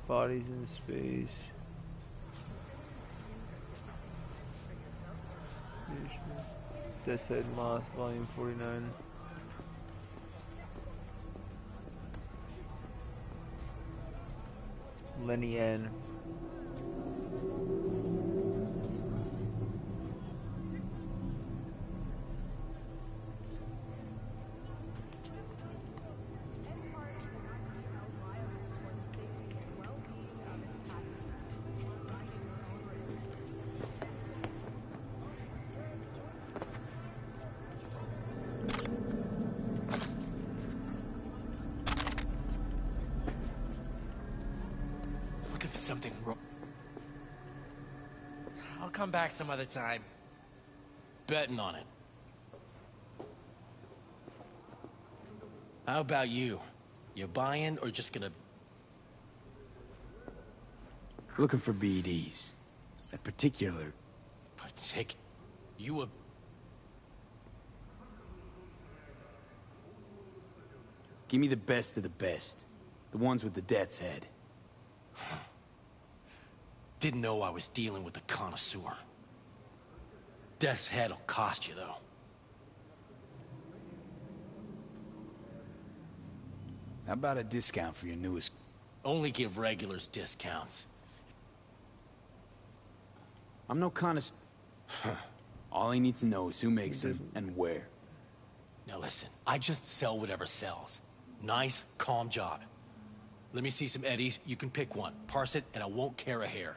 Bodies in space. Death's Head Moss, Volume 49. Lenny N. Looking for something wrong. I'll come back some other time. Betting on it. How about you? You buying or just gonna... Looking for BDs. A particular... You a... Give me the best of the best. The ones with the Death's Head. Didn't know I was dealing with a connoisseur. Death's Head'll cost you, though. How about a discount for your newest... Only give regulars discounts. I'm no connoisseur. All I need to know is who makes them and where. Now listen, I just sell whatever sells. Nice, calm job. Let me see some eddies, you can pick one. Parse it, and I won't care a hair.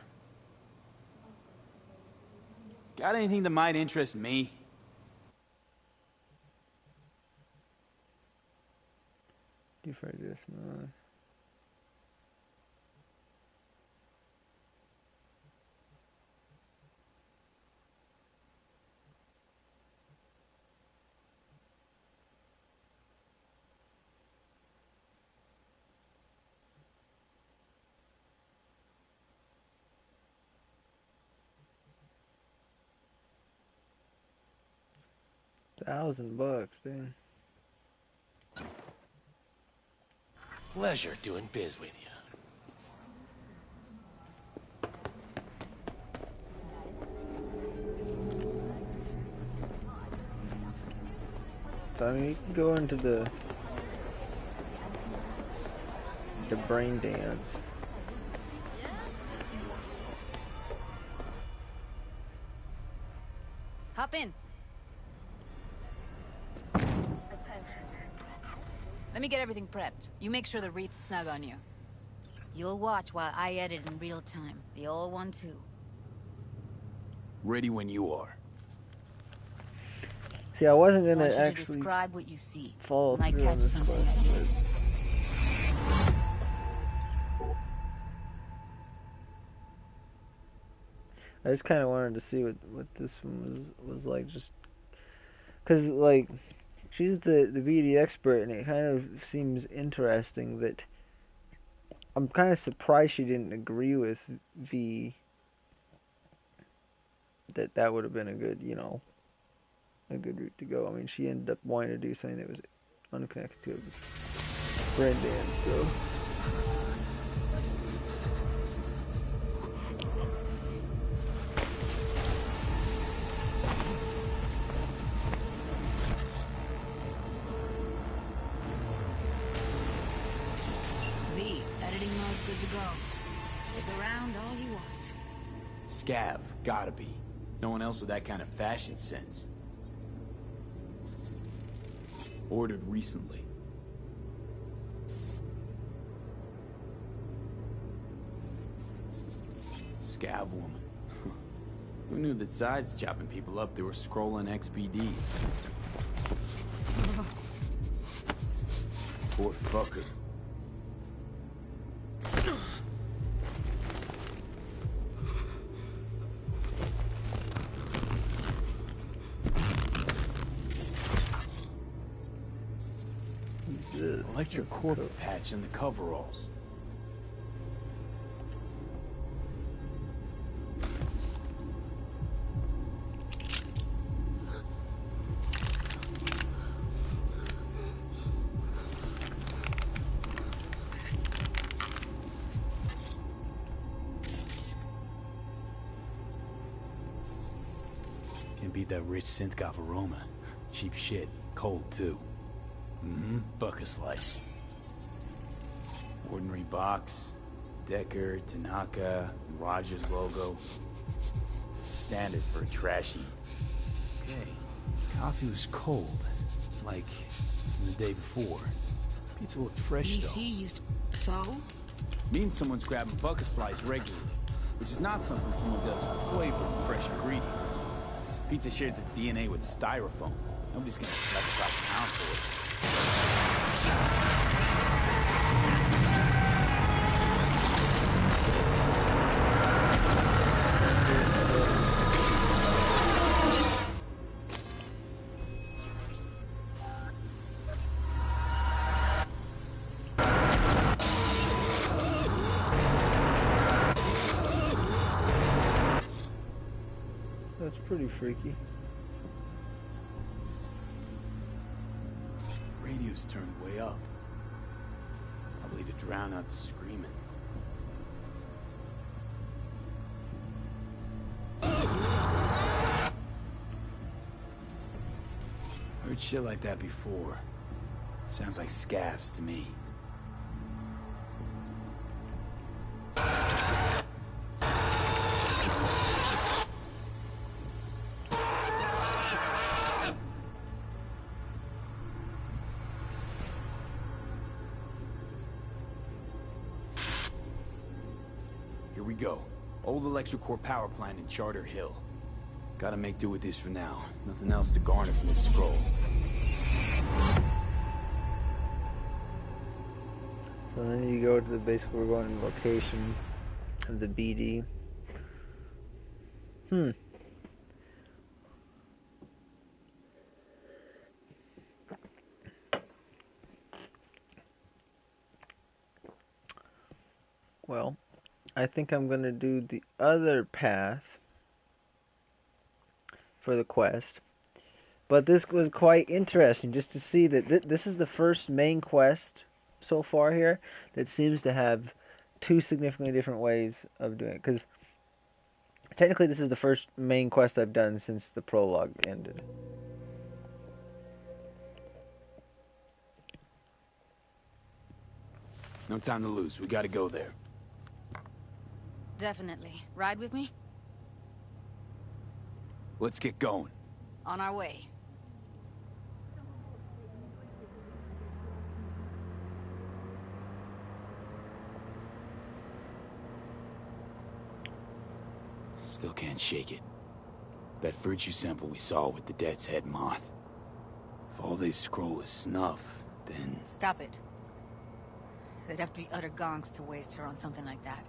Got anything that might interest me? Different this, man. $1,000, dude. Pleasure doing biz with you. So I mean, you can go into the brain dance. Hop in. Let me get everything prepped. You make sure the wreath's snug on you. You'll watch while I edit in real time. The old one, too. Ready when you are. See, I wasn't I gonna want you to actually describe what you see. follow Might through on catch this something quest, that but is. I just kind of wanted to see what this one was like, just because like she's the BD expert, and it kind of seems interesting that I'm kind of surprised she didn't agree with V. That would have been a good, a good route to go. I mean, she ended up wanting to do something that was unconnected to brain dance, so. V, editing mode's good to go. Stick around all you want. Scav, gotta be. No one else with that kind of fashion sense. Ordered recently. Scav woman. Who knew that sides chopping people up, they were scrolling XBDs? Poor fucker. Electric corp patch in the coveralls. Can't beat that rich synth-goth aroma. Cheap shit. Cold, too. Buck a slice. Ordinary box. Decker, Tanaka, Rogers logo. Standard for a trashy. Okay. Coffee was cold. Like the day before. Pizza looked fresh, though. So? Means someone's grabbing bucket slice regularly, which is not something someone does for flavor and fresh ingredients. Pizza shares its DNA with styrofoam. Nobody's gonna slap across town for it. That's pretty freaky. Radio's turned way up. Probably to drown out the screaming. Heard shit like that before. Sounds like scavs to me. Here we go. Old electric power plant in Charter Hill. Gotta make do with this for now. Nothing else to garner from this scroll. So then you go to the basically we're going to the location of the BD. Well, I think I'm going to do the other path for the quest. But this was quite interesting just to see that this is the first main quest so far here that seems to have two significantly different ways of doing it. Because technically this is the first main quest I've done since the prologue ended. No time to lose. We gotta go there. Definitely. Ride with me? Let's get going. On our way. Still can't shake it. That virtue sample we saw with the Death's Head moth. If all they scroll is snuff, then... Stop it. They'd have to be utter gonks to waste her on something like that.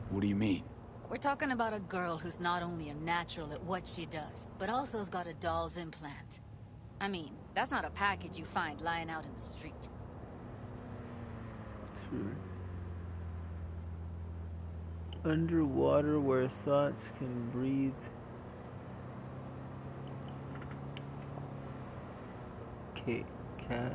What do you mean? We're talking about a girl who's not only a natural at what she does, but also has got a doll's implant. I mean, that's not a package you find lying out in the street. Sure. Underwater where thoughts can breathe. Cass.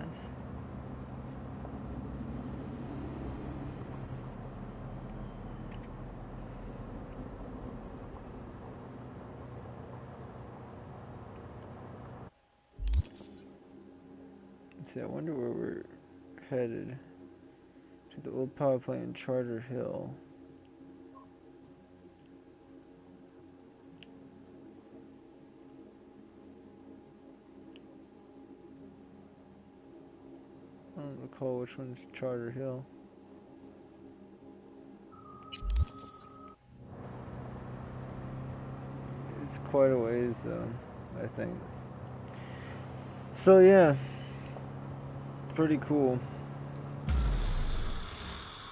Let's see, I wonder where we're headed. To the old power plant in Charter Hill. I don't recall which one's Charter Hill. It's quite a ways though, I think. So yeah, pretty cool.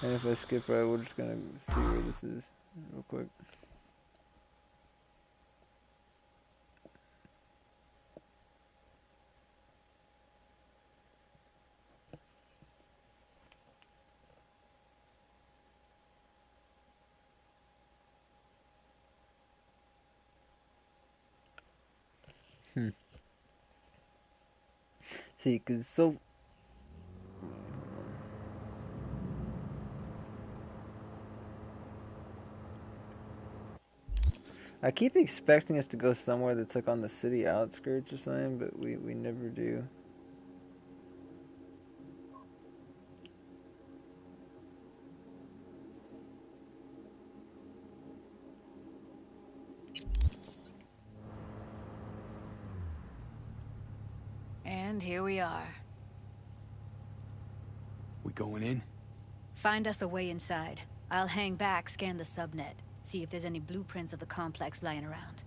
And if I skip right, we're just gonna see where this is real quick. See, cause so I keep expecting us to go somewhere that's like on the city outskirts or something, but we never do. And here we are. We going in? Find us a way inside. I'll hang back, scan the subnet, see if there's any blueprints of the complex lying around.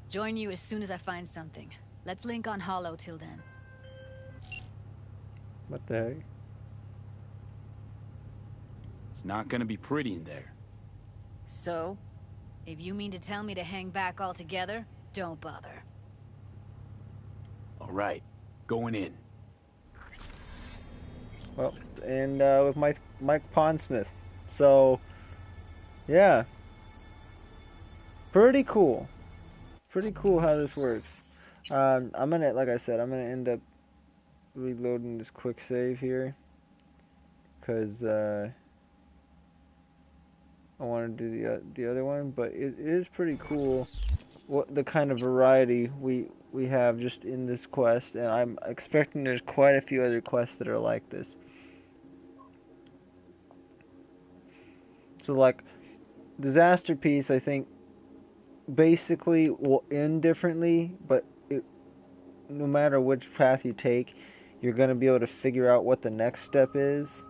Join you as soon as I find something. Let's link on Hollow till then. What the heck? It's not gonna be pretty in there. So? If you mean to tell me to hang back altogether, don't bother. Alright, going in. Well, and with Mike Pondsmith. So, yeah. Pretty cool. Pretty cool how this works. I'm gonna, like I said, I'm gonna end up reloading this quick save here. Because, I want to do the other one. But it is pretty cool what the kind of variety we have just in this quest. And I'm expecting there's quite a few other quests that are like this. So, like, Disaster Piece, I think, basically will end differently, but no matter which path you take, you're going to be able to figure out what the next step is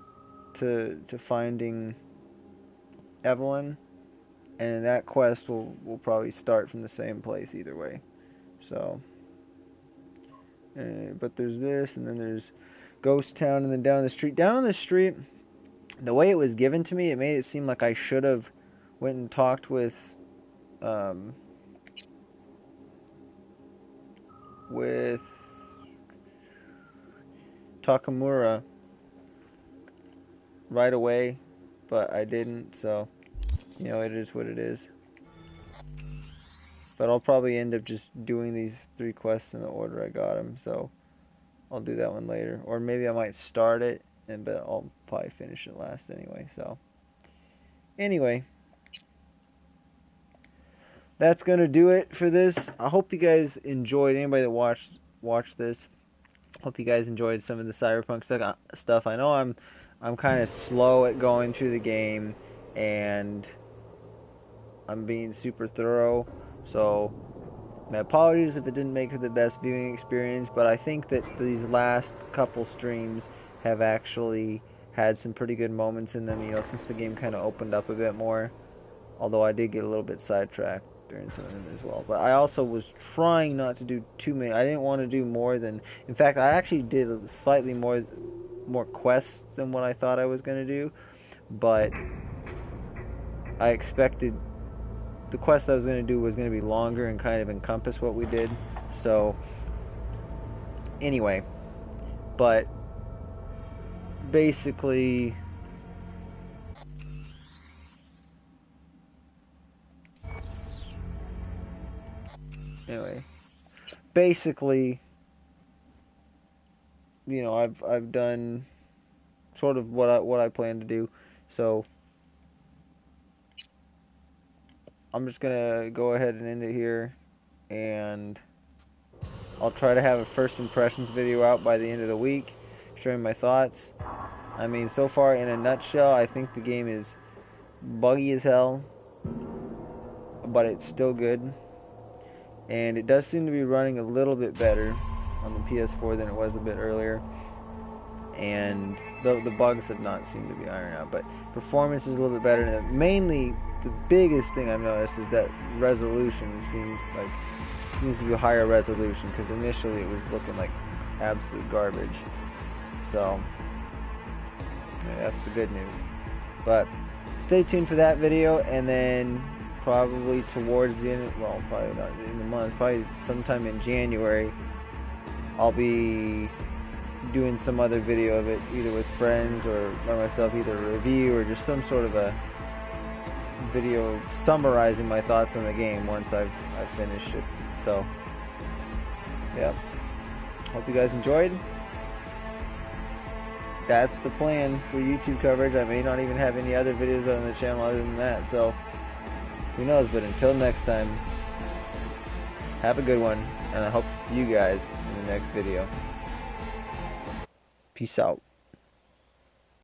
to finding Evelyn, and that quest will probably start from the same place either way. So, but there's this, and then there's Ghost Town, and then down the street. Down on the street, the way it was given to me, it made it seem like I should have went and talked with Takamura right away, but I didn't, so, you know, it is what it is. But I'll probably end up just doing these 3 quests in the order I got them, so I'll do that one later. Or maybe I might start it, but I'll probably finish it last anyway, so. Anyway. That's going to do it for this. I hope you guys enjoyed. Anybody that watched this, hope you guys enjoyed some of the Cyberpunk stuff. I know I'm kind of slow at going through the game, and I'm being super thorough. So, my apologies if it didn't make for the best viewing experience, but I think that these last couple streams have actually had some pretty good moments in them, you know, since the game kind of opened up a bit more. Although I did get a little bit sidetracked during some of them as well. But I also was trying not to do too many. I didn't want to do more than... In fact, I actually did slightly more quests than what I thought I was going to do. But I expected the quest I was going to do was going to be longer and kind of encompass what we did. So, anyway. But, basically... Anyway, basically, you know, I've done sort of what I plan to do, so I'm just gonna go ahead and end it here, and I'll try to have a first impressions video out by the end of the week, sharing my thoughts. I mean, so far, in a nutshell, I think the game is buggy as hell, but it's still good. And it does seem to be running a little bit better on the PS4 than it was a bit earlier. And the bugs have not seemed to be ironed out. But performance is a little bit better. And mainly, the biggest thing I've noticed is that resolution seems to be a higher resolution. Because initially it was looking like absolute garbage. So, yeah, that's the good news. But, stay tuned for that video. And then... probably towards the end, well, probably not in the month, probably sometime in January, I'll be doing some other video of it, either with friends or by myself, either a review or just some sort of a video summarizing my thoughts on the game once I've finished it. So, yeah. Hope you guys enjoyed. That's the plan for YouTube coverage. I may not even have any other videos on the channel other than that, so... who knows, but until next time, Have a good one, and I hope to see you guys in the next video. Peace out.